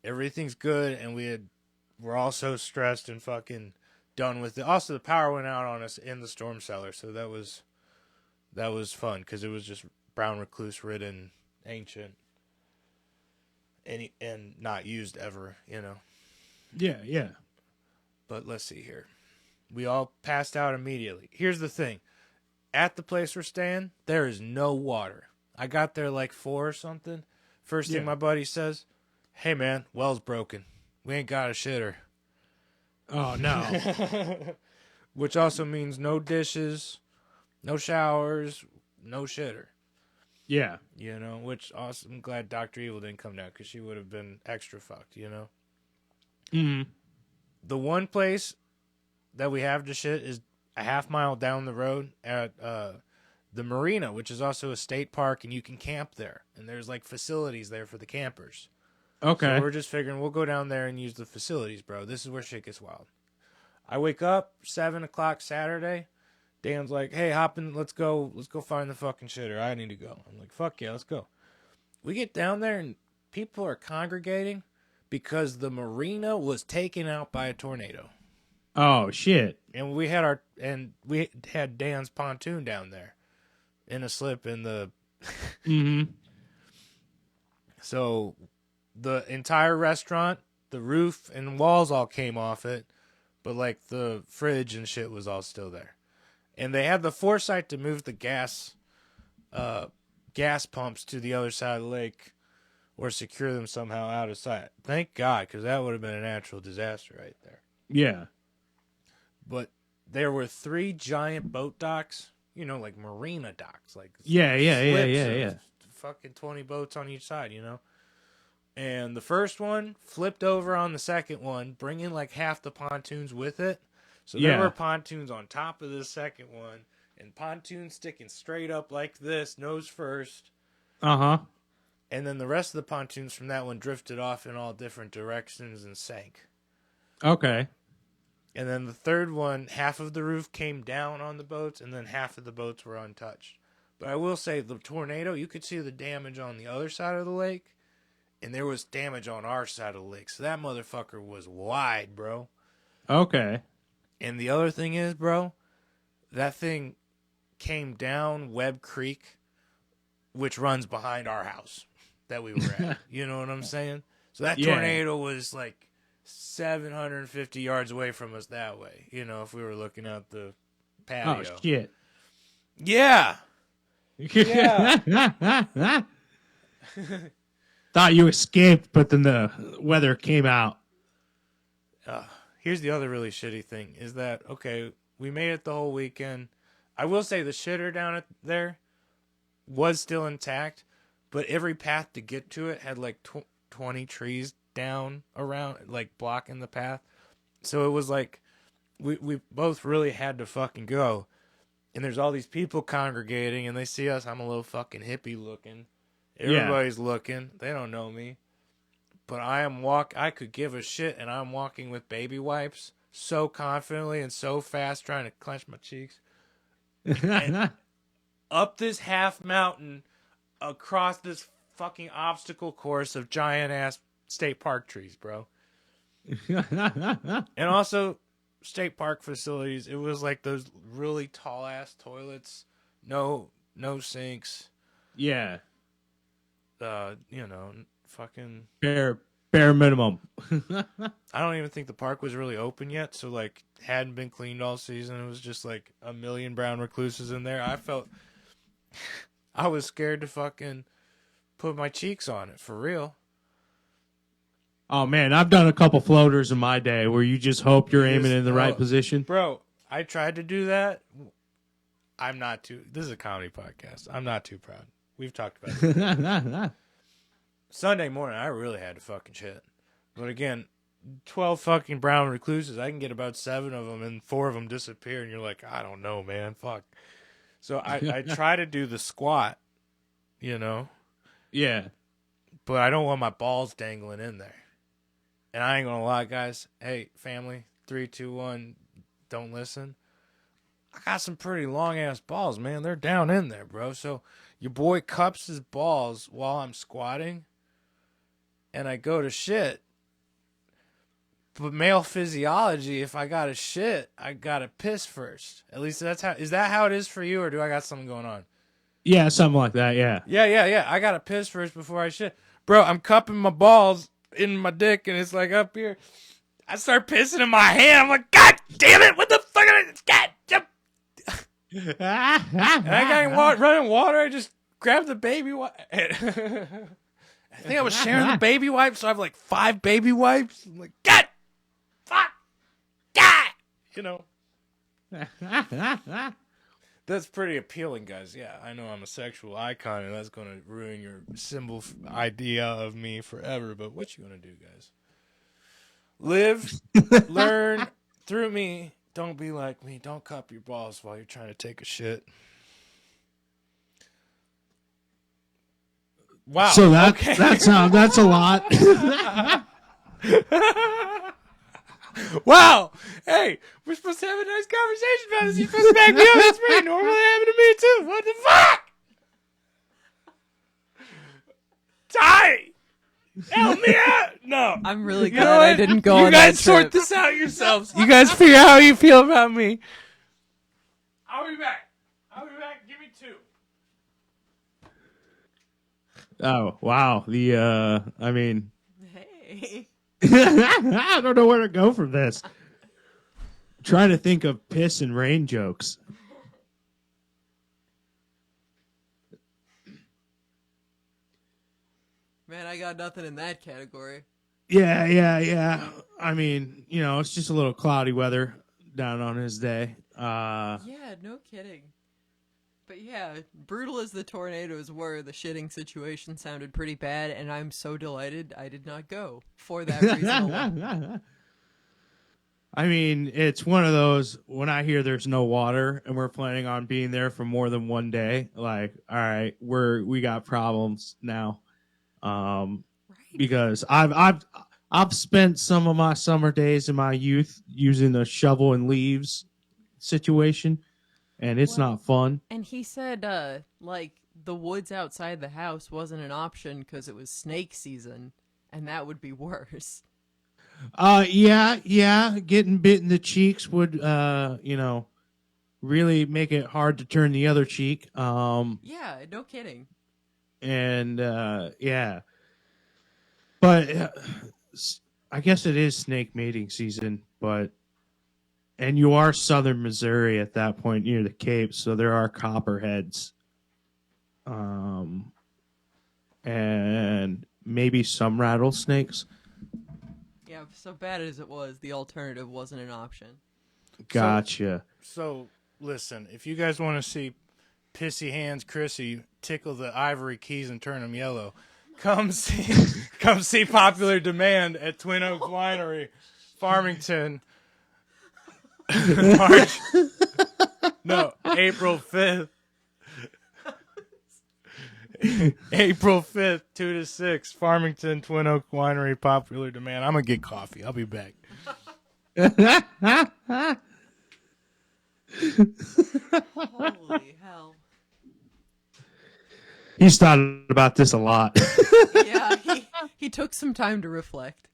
Everything's good, and we're all so stressed and fucking done with it. Also, the power went out on us in the storm cellar, so that was fun because it was just brown recluse ridden, ancient, and not used ever, you know. Yeah. But let's see here. We all passed out immediately. Here's the thing. At the place we're staying, there is no water. I got there like 4 or something. First thing my buddy says, hey man, well's broken. We ain't got a shitter. Oh, no. Which also means no dishes, no showers, no shitter. Yeah. You know, which also, I'm glad Dr. Evil didn't come down because she would have been extra fucked, you know? Mm-hmm. The one place that we have to shit is a half mile down the road at the marina, which is also a state park, and you can camp there. And there's like facilities there for the campers. Okay. So we're just figuring we'll go down there and use the facilities, bro. This is where shit gets wild. I wake up 7 o'clock Saturday. Dan's like, hey, hop in, let's go find the fucking shitter. I need to go. I'm like, fuck yeah, let's go. We get down there and people are congregating because the marina was taken out by a tornado. Oh, shit. And we had Dan's pontoon down there in a slip in the Mm-hmm. So the entire restaurant, the roof and walls all came off it, but like the fridge and shit was all still there. And they had the foresight to move the gas pumps to the other side of the lake or secure them somehow out of sight. Thank God, because that would have been a natural disaster right there. Yeah. But there were 3 giant boat docks, you know, like marina docks, like Yeah. slips of fucking 20 boats on each side, you know. And the first one flipped over on the second one, bringing like half the pontoons with it. So there were pontoons on top of the second one, and pontoons sticking straight up like this, nose first. Uh-huh. And then the rest of the pontoons from that one drifted off in all different directions and sank. Okay. And then the third one, half of the roof came down on the boats, and then half of the boats were untouched. But I will say, the tornado, you could see the damage on the other side of the lake, and there was damage on our side of the lake. So that motherfucker was wide, bro. Okay. And the other thing is, bro, that thing came down Webb Creek, which runs behind our house that we were at. You know what I'm saying? So that tornado was like 750 yards away from us that way. You know, if we were looking out the patio. Oh, shit. Yeah. Yeah. Thought you escaped, but then the weather came out. Here's the other really shitty thing is that, okay, we made it the whole weekend. I will say the shitter down there was still intact, but every path to get to it had like 20 trees down around, like blocking the path. So it was like we both really had to fucking go. And there's all these people congregating, and they see us. I'm a little fucking hippie looking. Everybody's looking. They don't know me. But I could give a shit, and I'm walking with baby wipes so confidently and so fast, trying to clench my cheeks. And up this half mountain, across this fucking obstacle course of giant-ass state park trees, bro. And also, state park facilities, it was like those really tall-ass toilets. No sinks. Yeah. Fucking Bare minimum. I don't even think the park was really open yet, so like hadn't been cleaned all season. It was just like a million brown recluses in there. I was scared to fucking put my cheeks on it for real. Oh man, I've done a couple floaters in my day where you just hope you're aiming in the right position. Bro, I tried to do that. This is a comedy podcast. I'm not too proud. We've talked about it. Sunday morning, I really had to fucking shit. But again, 12 fucking brown recluses, I can get about 7 of them, and 4 of them disappear, and you're like, I don't know, man, fuck. So I try to do the squat, you know? Yeah. But I don't want my balls dangling in there. And I ain't gonna lie, guys. Hey, family, 3, 2, 1, don't listen. I got some pretty long-ass balls, man. They're down in there, bro. So your boy cups his balls while I'm squatting, and I go to shit. But male physiology, if I got to shit, I got to piss first. At least is that how it is for you, or do I got something going on? Yeah, something like that, yeah. Yeah. I got to piss first before I shit. Bro, I'm cupping my balls in my dick, and it's like up here. I start pissing in my hand. I'm like, God damn it, what the fuck? God damn. And I got running water. I just grabbed the baby wipe. I think I was sharing the baby wipes, so I have like 5 baby wipes. I'm like, God, fuck, God, you know. That's pretty appealing, guys. Yeah, I know I'm a sexual icon, and that's going to ruin your symbol idea of me forever. But what you going to do, guys? Live, learn through me. Don't be like me. Don't cup your balls while you're trying to take a shit. Wow. So that's a lot. Wow. Hey, we're supposed to have a nice conversation about this. You're supposed to back me up. That's pretty normally happening to me too. What the fuck? Ty! Help me out! No. I'm really glad I didn't go on that trip. You guys sort this out yourselves. You guys figure out how you feel about me. I'll be back. Give me 2. Oh, wow. I mean... Hey. I don't know where to go from this. I'm trying to think of piss and rain jokes. Man, I got nothing in that category. Yeah. I mean, it's just a little cloudy weather down on his day. Yeah, no kidding. But yeah, brutal as the tornadoes were, the shitting situation sounded pretty bad, and I'm so delighted I did not go for that reason alone. I mean, it's one of those, when I hear there's no water and we're planning on being there for more than one day, like, all right, we got problems now. Right. Because I've spent some of my summer days in my youth using the shovel and leaves situation, and it's not fun. And he said, like, the woods outside the house wasn't an option because it was snake season, and that would be worse. Yeah. Getting bit in the cheeks would, really make it hard to turn the other cheek. Yeah, no kidding. And yeah, but I guess it is snake mating season. And you are southern Missouri at that point near the Cape, so there are copperheads, and maybe some rattlesnakes. Yeah, so bad as it was, the alternative wasn't an option. Gotcha. So listen, if you guys want to see Pissy Hands Chrissy tickle the ivory keys and turn them yellow, come see Popular Demand at Twin Oaks Winery, Farmington. April 5th. April 5th, 2 to 6, Farmington, Twin Oaks Winery, Popular Demand. I'm going to get coffee. I'll be back. Holy hell. He's thought about this a lot. Yeah, he took some time to reflect.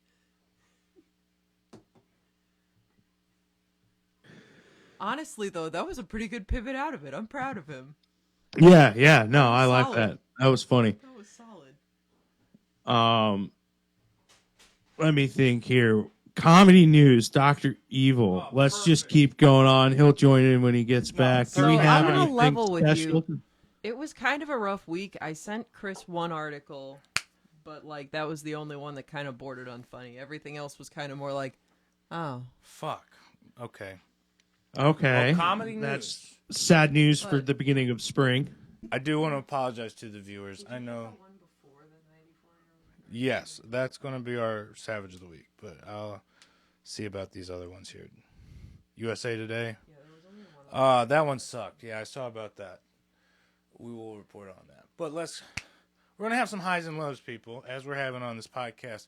Honestly, though, that was a pretty good pivot out of it. I'm proud of him. Yeah. No, I like Solid. that. That was funny. That was solid. Let me think here. Comedy news, Dr. Evil. Oh, Let's just perfect. keep going on. He'll join in when he gets back. Do so we have I'm gonna anything level with special? you. It was kind of a rough week. I sent Chris one article, but like that was the only one that kind of bordered on funny. Everything else was kind of more like, oh, Fuck. Okay. Okay. Well, comedy news. That's sad news for But- the beginning of spring. I do want to apologize to the viewers. I know. Yes, that's going to be our Savage of the Week, but I'll see about these other ones here. USA Today. That one sucked. Yeah, I saw about that. We will report on that. But we're going to have some highs and lows, people, as we're having on this podcast.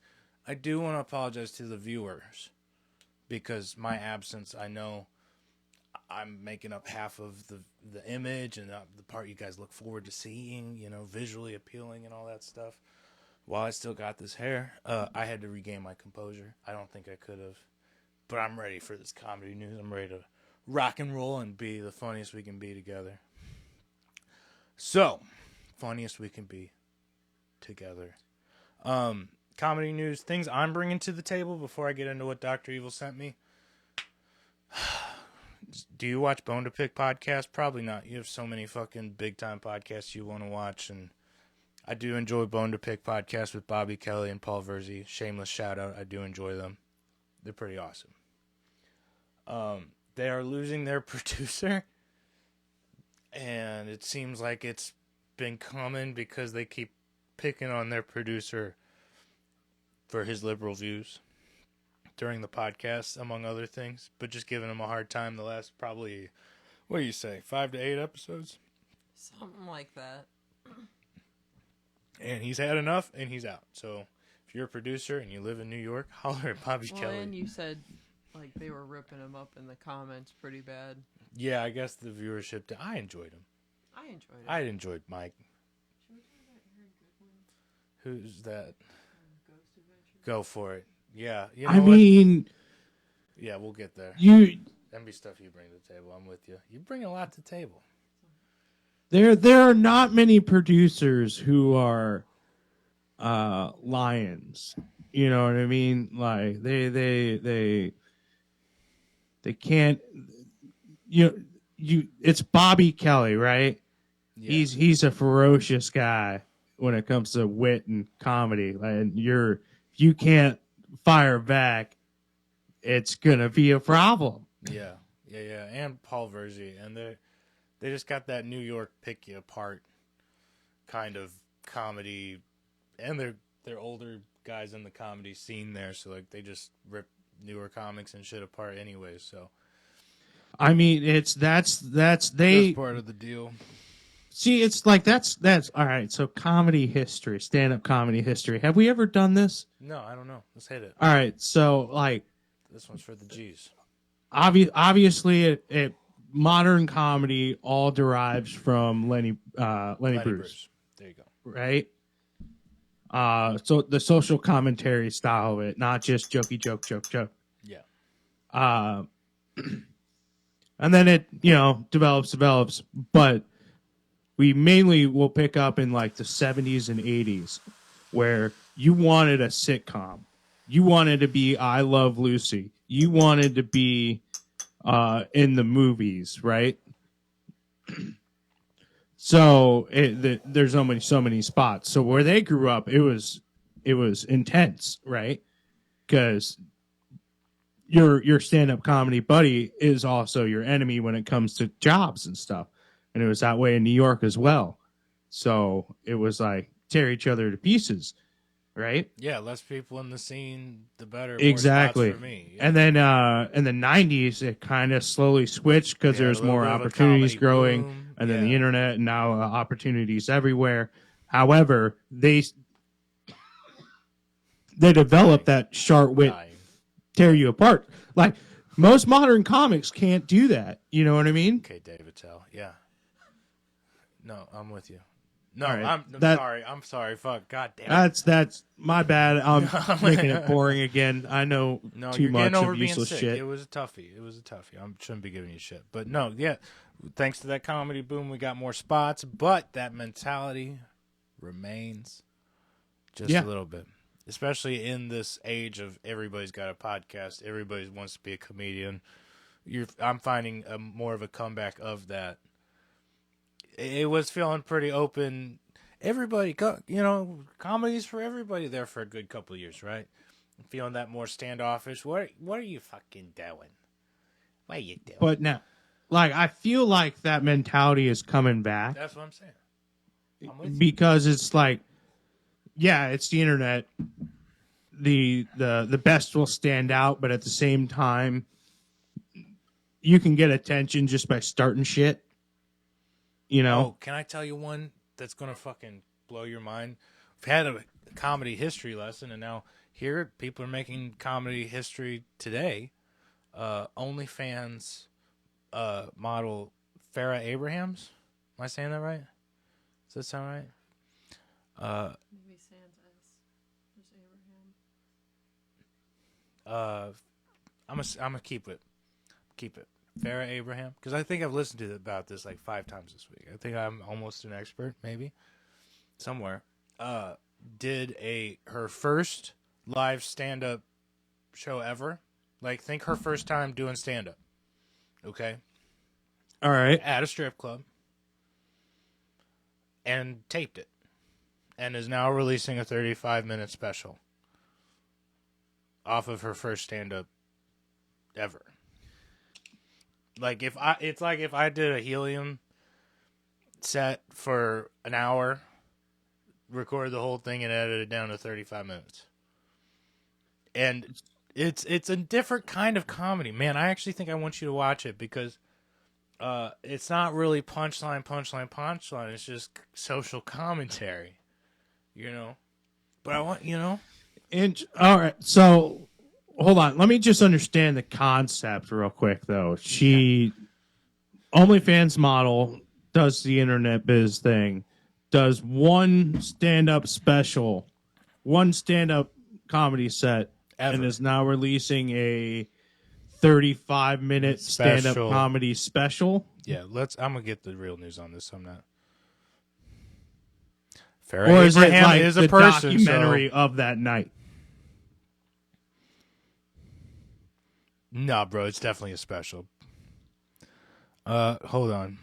I do want to apologize to the viewers because my absence, I know I'm making up half of the image and the part you guys look forward to seeing, visually appealing and all that stuff. While I still got this hair, I had to regain my composure. I don't think I could have. But I'm ready for this comedy news. I'm ready to rock and roll and be the funniest we can be together. So, funniest we can be together. Comedy news, things I'm bringing to the table before I get into what Dr. Evil sent me. Do you watch Bone to Pick podcast? Probably not. You have so many fucking big time podcasts you want to watch, and I do enjoy Bone to Pick podcast with Bobby Kelly and Paul Verzi. Shameless shout out. I do enjoy them. They're pretty awesome. They are losing their producer, and it seems like it's been coming because they keep picking on their producer for his liberal views during the podcast, among other things, but just giving him a hard time the last probably, what do you say, 5 to 8 episodes? something like that. And he's had enough, and he's out. So if you're a producer and you live in New York, holler at Bobby Well, Kelly. and you said like they were ripping him up in the comments pretty bad. Yeah, I guess the viewership, I enjoyed him. I enjoyed it. I enjoyed Mike. Should we talk about Aaron Goodwin? Who's that? Ghost Adventures? Go for it. Yeah. You know I what? mean, Yeah, we'll get there. That'd be stuff you bring to the table. I'm with you. You bring a lot to the table. there are not many producers who are lions. You know what I mean? Like they can't. It's Bobby Kelly, right? Yeah. He's a ferocious guy when it comes to wit and comedy. And if you can't fire back, it's gonna be a problem. Yeah. And Paul Verzi, and they just got that New York pick you apart kind of comedy, and they're older guys in the comedy scene there, so like they just rip newer comics and shit apart anyways. So I mean, that's part of the deal. see, it's like that's all right. So comedy history, stand-up comedy history. Have we ever done this? No, I don't know. Let's hit it. All right, so like This one's for the G's. obviously it modern comedy all derives from Lenny Bruce, Bruce. There you go. right? So the social commentary style of it, not just jokey joke. Yeah. And then it, develops, but we mainly will pick up in like the 70s and 80s where you wanted a sitcom. You wanted to be I Love Lucy. You wanted to be in the movies, right? So there's so many spots. So where they grew up, it was intense, right? Because your stand-up comedy buddy is also your enemy when it comes to jobs and stuff. And it was that way in New York as well. So it was like tear each other to pieces, right? Yeah, less people in the scene, the better. Exactly. More spots for me. Yeah. And then in the 90s, it kind of slowly switched because Yeah, there's a little more bit of a opportunities comedy growing, boom. and then Yeah. the internet, and now opportunities everywhere. However, they developed that sharp wit, Dying. tear you apart. Like most modern comics can't do that. You know what I mean? Okay, David Tell. Yeah. No, I'm with you. No, All right. I'm That- sorry. I'm sorry. Fuck. God damn it. That's my bad. I'm making it boring again. I know No, too you're much getting over of being useless sick. shit. It was a toughie. I shouldn't be giving you shit. But no, yeah. Thanks to that comedy boom, we got more spots, but that mentality remains just Yeah. a little bit. Especially in this age of everybody's got a podcast, everybody wants to be a comedian. I'm finding more of a comeback of that. It was feeling pretty open. Everybody, comedy's for everybody there for a good couple of years, right? Feeling that more standoffish. What are you fucking doing? What are you doing? But now, like, I feel like that mentality is coming back That's what I'm saying. I'm with you. because it's like, yeah, it's the internet. The best will stand out, but at the same time, you can get attention just by starting shit. Oh, can I tell you one that's gonna fucking blow your mind? We've had a comedy history lesson, and now here people are making comedy history today. OnlyFans model Farrah Abrahams. Am I saying that right? Does that sound right? Maybe Sans S. There's Abraham. I'm gonna keep it. Farrah Abraham, because I think I've listened to about this like 5 times this week. I think I'm almost an expert, maybe somewhere. Did her first live stand-up show ever. Like, think her first time doing stand-up. Okay, All right. at a strip club, and taped it, and is now releasing a 35-minute special off of her first stand-up ever. Like it's like if I did a helium set for an hour, record the whole thing and edit it down to 35 minutes. And it's a different kind of comedy, man. I actually think I want you to watch it because it's not really punchline. It's just social commentary, But I want, And all right, so hold on. Let me just understand the concept real quick, though. She, OnlyFans model, does the internet biz thing, does one stand-up special, one stand-up comedy set, Ever. and is now releasing a 35-minute stand-up Special. comedy special. Yeah, I'm gonna get the real news on this. I'm not. Or Farrah is it Abraham like is the a person, documentary so... of that night? No, bro, it's definitely a special. Hold on.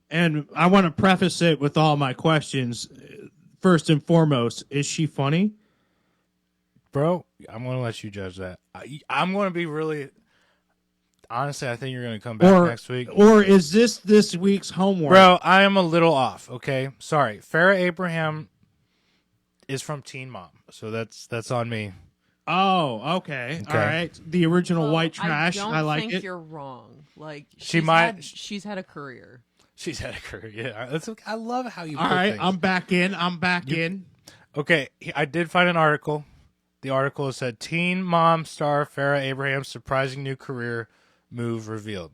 And I want to preface it with all my questions. First and foremost, is she funny? Bro, I'm going to let you judge that. I'm going to be really... Honestly, I think you're going to come back next week. Or is this week's homework? Bro, I am a little off, okay? Sorry. Farrah Abraham is from Teen Mom, so that's on me. Oh, okay. All right. The original Well, white trash. I, like think it. you're wrong. Like She might- she's had a career. She's had a career, yeah. I love how you All put right. things. I'm back in. Okay, I did find an article The article said, Teen Mom star Farrah Abraham's surprising new career move revealed.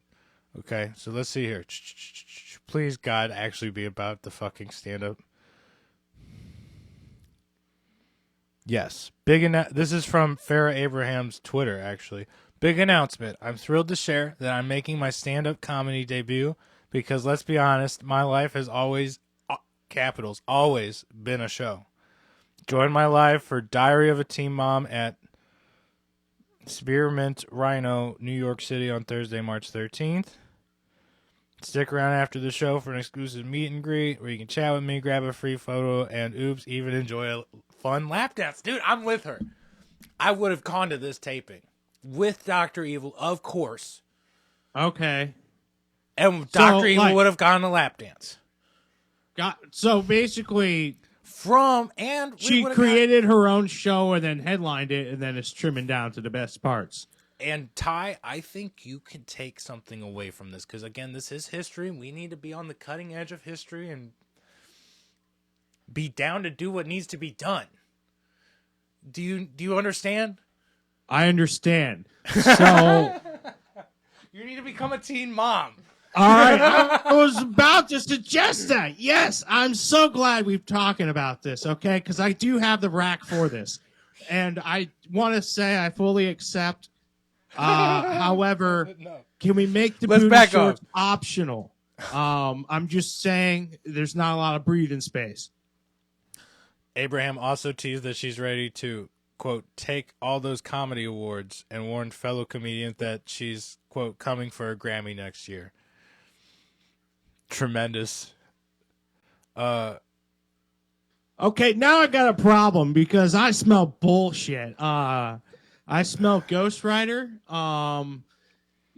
Okay, so let's see here. Please, God, actually be about the fucking stand-up. Yes. This is from Farrah Abraham's Twitter, actually. Big announcement. I'm thrilled to share that I'm making my stand-up comedy debut because, let's be honest, my life has always, capitals, always been a show. Join my live for Diary of a Teen Mom at Spearmint Rhino, New York City on Thursday, March 13th. Stick around after the show for an exclusive meet and greet where you can chat with me, grab a free photo, and even enjoy a fun lap dance. Dude, I'm with her. I would have gone to this taping with Dr. Evil, of course. Okay. And Dr. Evil would have gone to lap dance. So basically, she created her own show and then headlined it, and then it's trimming down to the best parts. And Ty, I think you can take something away from this because, again, this is history. We need to be on the cutting edge of history and be down to do what needs to be done. Do you understand? I understand. So you need to become a teen mom. All right, I was about to suggest that. Yes, I'm so glad we're talking about this, okay? Because I do have the rack for this. And I want to say I fully accept. However, No. Can we make the booty shorts optional? I'm just saying there's not a lot of breathing space. Abraham also teased that she's ready to, quote, take all those comedy awards and warned fellow comedians that she's, quote, coming for a Grammy next year. Tremendous. Okay, now I got a problem because I smell bullshit. I smell ghostwriter.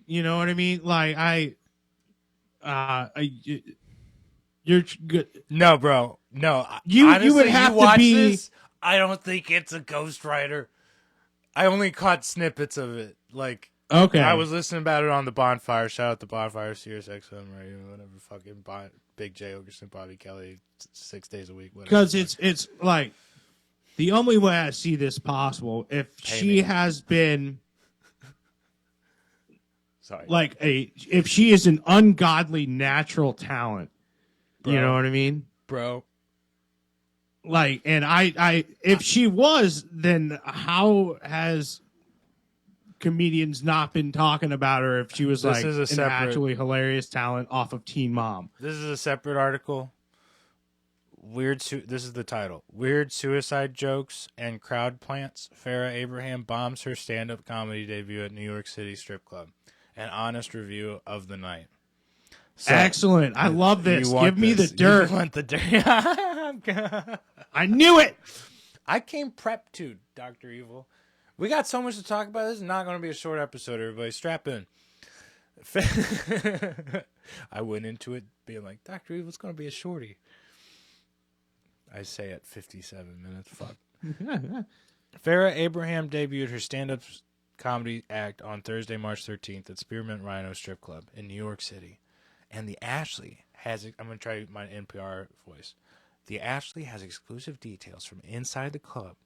You know what I mean? Like you're good. No, bro. No. You honestly, would have you to watch be. This, I don't think it's a ghostwriter. I only caught snippets of it. Like, okay, I was listening about it on the Bonfire. Shout out the Bonfire, Sirius XM, right? Whatever. Fucking Big J Ogerson, Bobby Kelly, 6 days a week. Because it's like the only way I see this possible if she has been. Sorry. If she is an ungodly natural talent, Bro. You know what I mean? Bro. Like, and if she was, then how has comedians not been talking about her if she was an actually hilarious talent off of Teen Mom? This is a separate article. This is the title. Weird suicide jokes and crowd plants. Farrah Abraham bombs her stand-up comedy debut at New York City strip club. An honest review of the night. So, excellent. I love this. Give me the dirt. You want the dirt. I knew it. I came prepped to, Dr. Evil. We got so much to talk about. This is not going to be a short episode, everybody. Strap in. I went into it being like, Dr. Evil's going to be a shorty. I say at 57 minutes. Fuck. Farrah Abraham debuted her stand-up comedy act on Thursday, March 13th at Spearmint Rhino Strip Club in New York City. And the Ashley has, I'm going to try my NPR voice. The Ashley has exclusive details from inside the club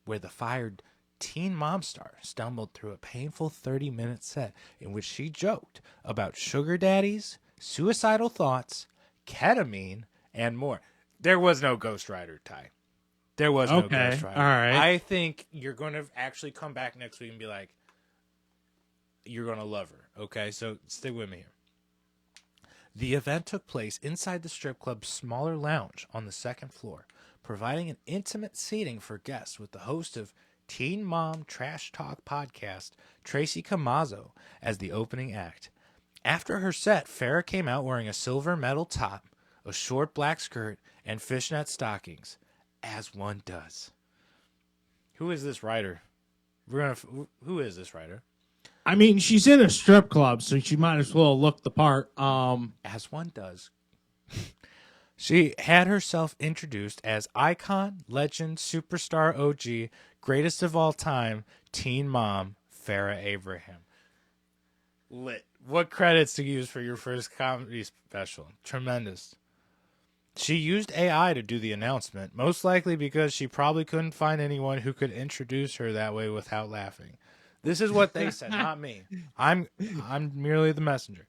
where the fired teen mom star stumbled through a painful 30-minute set in which she joked about sugar daddies, suicidal thoughts, ketamine, and more. There was no ghostwriter, Ty. There was no ghostwriter. All right. I think you're going to actually come back next week and be like, you're going to love her. Okay, so stick with me here. The event took place inside the strip club's smaller lounge on the second floor, providing an intimate seating for guests with the host of Teen Mom Trash Talk podcast, Tracy Camazzo, as the opening act. After her set, Farrah came out wearing a silver metal top, a short black skirt, and fishnet stockings, as one does. Who is this writer? Who is this writer? I mean, she's in a strip club, so she might as well look the part. As one does. She had herself introduced as icon, legend, superstar OG, greatest of all time, teen mom, Farrah Abraham. Lit. What credits to use for your first comedy special? Tremendous. She used AI to do the announcement, most likely because she probably couldn't find anyone who could introduce her that way without laughing. This is what they said, not me. I'm merely the messenger.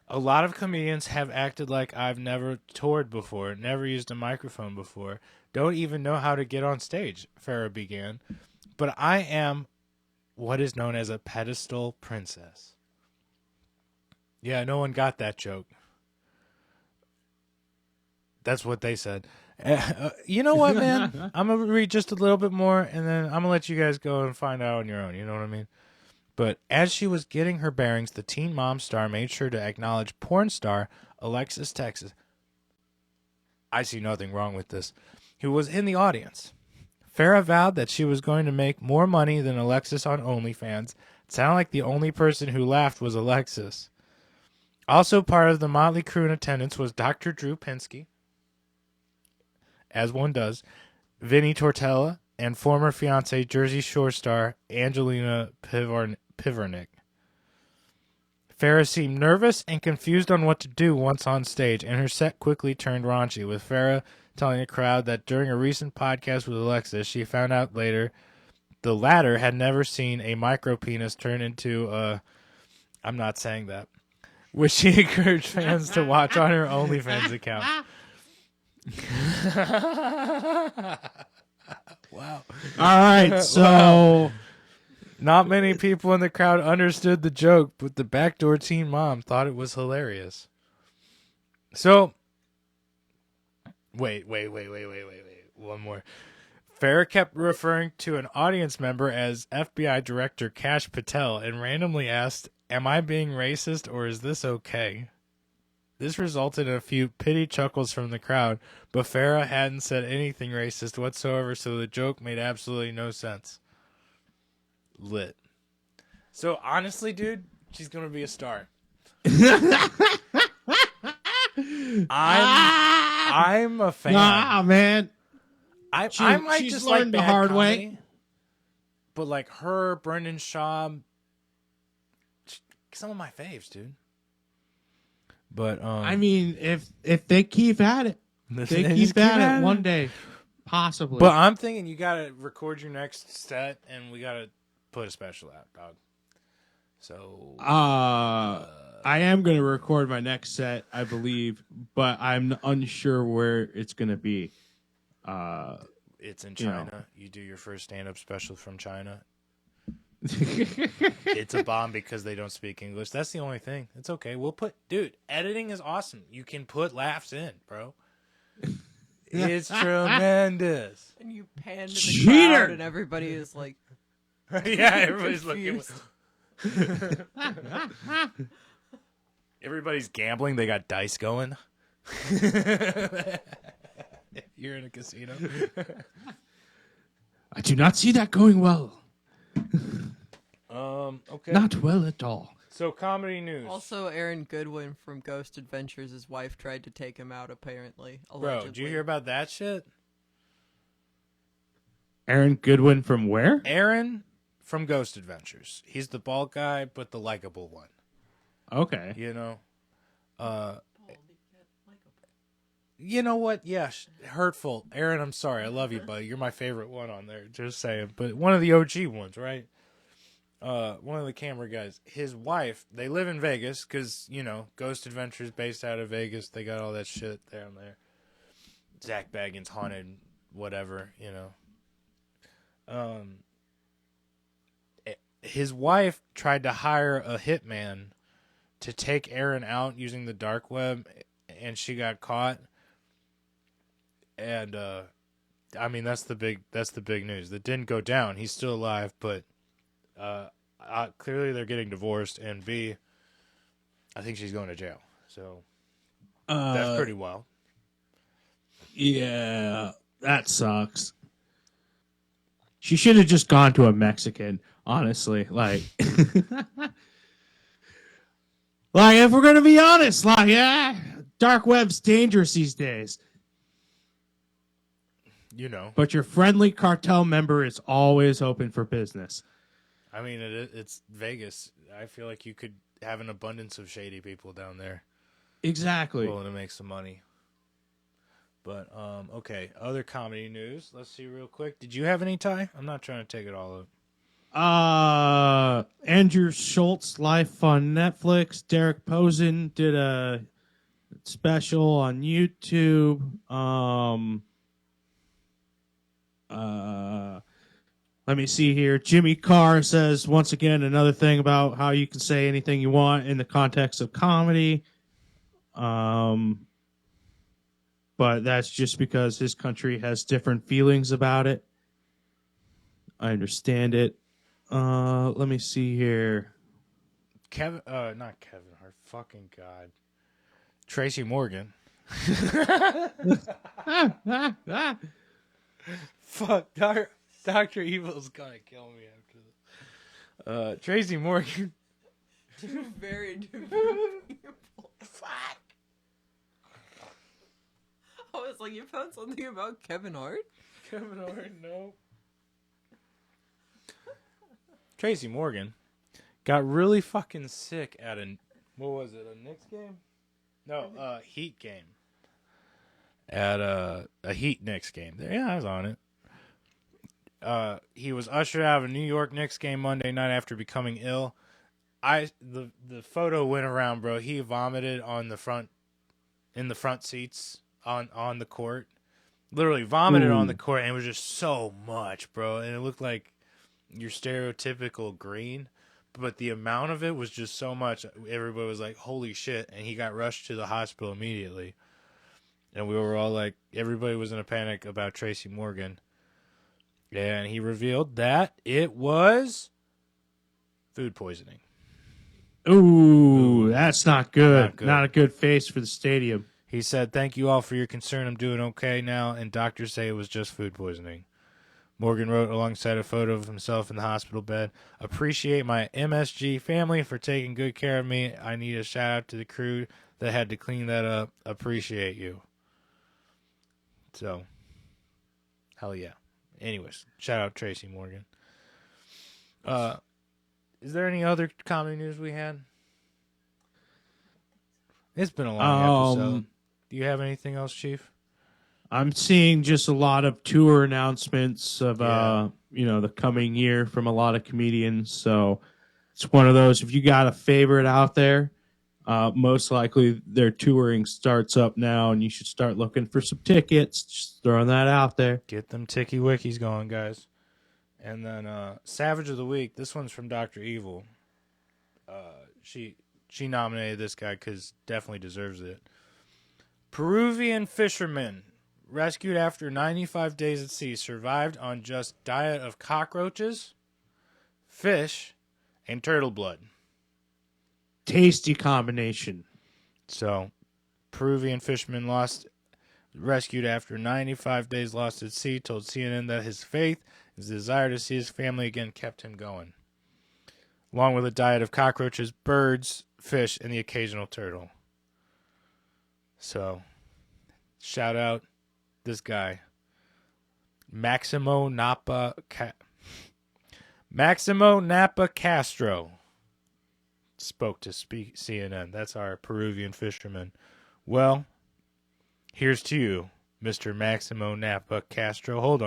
A lot of comedians have acted like I've never toured before, never used a microphone before, don't even know how to get on stage, Farrah began. But I am what is known as a pedestal princess. Yeah, no one got that joke. That's what they said. You know what, man? I'm going to read just a little bit more, and then I'm going to let you guys go and find out on your own. You know what I mean? But as she was getting her bearings, the Teen Mom star made sure to acknowledge porn star Alexis Texas. I see nothing wrong with this. Who was in the audience. Farrah vowed that she was going to make more money than Alexis on OnlyFans. It sounded like the only person who laughed was Alexis. Also part of the Motley Crue in attendance was Dr. Drew Pinsky, as one does, Vinnie Tortella, and former fiancée Jersey Shore star Angelina Pivernick. Farrah seemed nervous and confused on what to do once on stage, and her set quickly turned raunchy, with Farrah telling the crowd that during a recent podcast with Alexis, she found out later the latter had never seen a micropenis turn into a... I'm not saying that. Which she encouraged fans to watch on her OnlyFans account. Wow. All right, so not many people in the crowd understood the joke, but the backdoor teen mom thought it was hilarious. So, wait. One more. Farrah kept referring to an audience member as FBI Director Kash Patel and randomly asked, "Am I being racist or is this okay?" This resulted in a few pity chuckles from the crowd, but Farrah hadn't said anything racist whatsoever, so the joke made absolutely no sense. Lit. So honestly, dude, she's gonna be a star. I'm a fan. nah, man. I might she's just learned like the bad hard comedy, way. but like her, Brendan Schaub, some of my faves, dude. But I mean, if they keep at it, they keep at it one day, possibly. But I'm thinking you gotta record your next set, and we gotta put a special out, dog. So I am going to record my next set, I believe, but I'm unsure where it's going to be. It's in China. You do your first stand-up special from China. It's a bomb because they don't speak English. That's the only thing. It's okay. Dude, editing is awesome. You can put laughs in, bro. It's tremendous. And you pan to the Cheater! crowd, and everybody is like, Yeah, everybody's confused. Everybody's gambling. They got dice going. You're in a casino. I do not see that going well. Okay. Not well at all. So, comedy news. Also, Aaron Goodwin from Ghost Adventures, his wife tried to take him out, apparently. Bro, Allegedly. did you hear about that shit? Aaron Goodwin from where? Aaron from Ghost Adventures. He's the bald guy, but the likable one. Okay. You know? You know what? Yeah, hurtful. Aaron, I'm sorry. I love you, buddy. You're my favorite one on there. Just saying. But one of the OG ones, right? One of the camera guys. His wife, they live in Vegas because, you know, Ghost Adventures based out of Vegas. They got all that shit down there. Zach Baggins haunted whatever, you know. His wife tried to hire a hitman to take Aaron out using the dark web, and she got caught. And I mean, that's the big news. That didn't go down. He's still alive, but clearly they're getting divorced. And B, I think she's going to jail. So that's pretty wild. Yeah, that sucks. She should have just gone to a Mexican, honestly. Like, like if we're gonna be honest, like, yeah, dark web's dangerous these days. You know, But your friendly cartel member is always open for business. I mean, it's Vegas. I feel like you could have an abundance of shady people down there Exactly. willing to make some money. But okay, other comedy news. Let's see real quick. Did you have any, Ty? I'm not trying to take it all up. Andrew Schultz life on Netflix. Derek Posen did a special on YouTube. Let me see here. Jimmy Carr says once again another thing about how you can say anything you want in the context of comedy. But that's just because his country has different feelings about it. I understand it. Let me see here. Not Kevin Hart. Fucking God. Tracy Morgan. Fuck, Dr. Evil's gonna kill me after this. Tracy Morgan. Two very different people. Fuck. I was like, you found something about Kevin Hart? Kevin Hart, no. Tracy Morgan got really fucking sick at what was it, a Knicks game? No, Heat game. At a Heat Knicks game. Yeah, I was on it. He was ushered out of a New York Knicks game Monday night after becoming ill. The photo went around, bro. He vomited in the front seats on the court. Literally vomited on the court, and it was just so much, bro. And it looked like your stereotypical green, but the amount of it was just so much. Everybody was like, holy shit. And he got rushed to the hospital immediately. And we were all like, everybody was in a panic about Tracy Morgan. And he revealed that it was food poisoning. Ooh, that's not good. Not good. Not a good face for the stadium. He said, thank you all for your concern. I'm doing okay now. And doctors say it was just food poisoning. Morgan wrote alongside a photo of himself in the hospital bed, appreciate my MSG family for taking good care of me. I need a shout out to the crew that had to clean that up. Appreciate you. So, hell yeah. Anyways, shout out Tracy Morgan. Is there any other comedy news we had? It's been a long episode. Do you have anything else, Chief? I'm seeing just a lot of tour announcements of the coming year from a lot of comedians. So it's one of those, if you got a favorite out there, most likely their touring starts up now, and you should start looking for some tickets. Just throwing that out there. Get them Tiki Wikis going, guys. And then Savage of the Week. This one's from Dr. Evil. She nominated this guy because definitely deserves it. Peruvian fisherman rescued after 95 days at sea, survived on just diet of cockroaches, fish, and turtle blood. Tasty combination. So, Peruvian fisherman rescued after 95 days lost at sea, told CNN that his faith, his desire to see his family again kept him going. Along with a diet of cockroaches, birds, fish, and the occasional turtle. So, shout out this guy, Maximo Napa Castro, spoke to CNN. That's our Peruvian fisherman. Well, here's to you, Mr. Maximo Napa Castro. Hold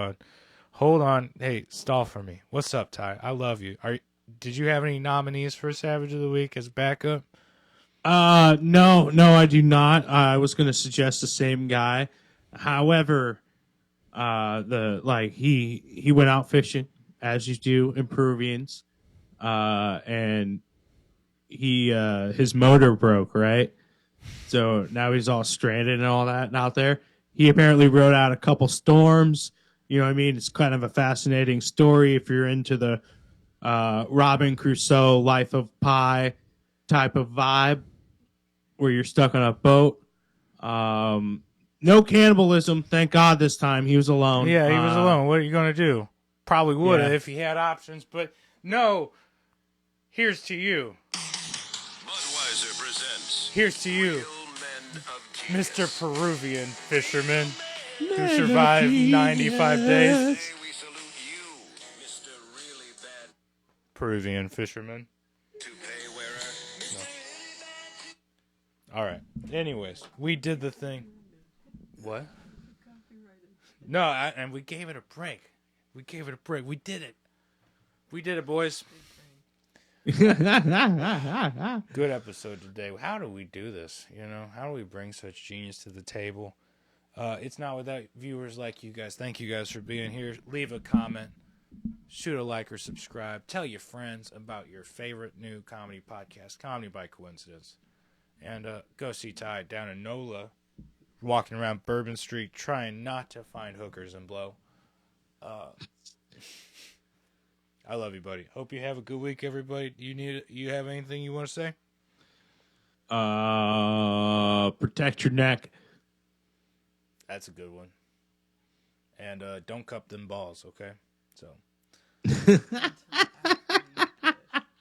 on. Hey, stall for me. What's up, Ty? I love you. Did you have any nominees for Savage of the Week as backup? No, I do not. I was going to suggest the same guy. However, he went out fishing as you do in Peruvians, and his motor broke, right? So now he's all stranded and all that out there. He apparently rode out a couple storms. You know what I mean? It's kind of a fascinating story if you're into the Robin Crusoe, Life of Pi type of vibe, where you're stuck on a boat. No cannibalism, thank God this time. He was alone. Yeah, he was alone. What are you going to do? Probably would have if he had options, but no. Here's to you. Budweiser presents. Here's to you, Mr. Peruvian fisherman who Man survived of 95 days. Today we salute you, Mr. Really Bad Peruvian fisherman. Toupee wearer. All right. Anyways, we did the thing. What? No, and we gave it a break. We gave it a break. We did it. We did it, boys. Good episode today. How do we do this? You know, how do we bring such genius to the table? It's not without viewers like you guys. Thank you guys for being here. Leave a comment, shoot a like or subscribe. Tell your friends about your favorite new comedy podcast, Comedy by Coincidence. And go see Ty down in NOLA, walking around Bourbon Street, trying not to find hookers and blow. I love you, buddy. Hope you have a good week, everybody. You have anything you want to say? Protect your neck. That's a good one. And don't cup them balls, okay? So.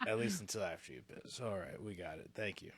At least until after you piss. All right, we got it. Thank you.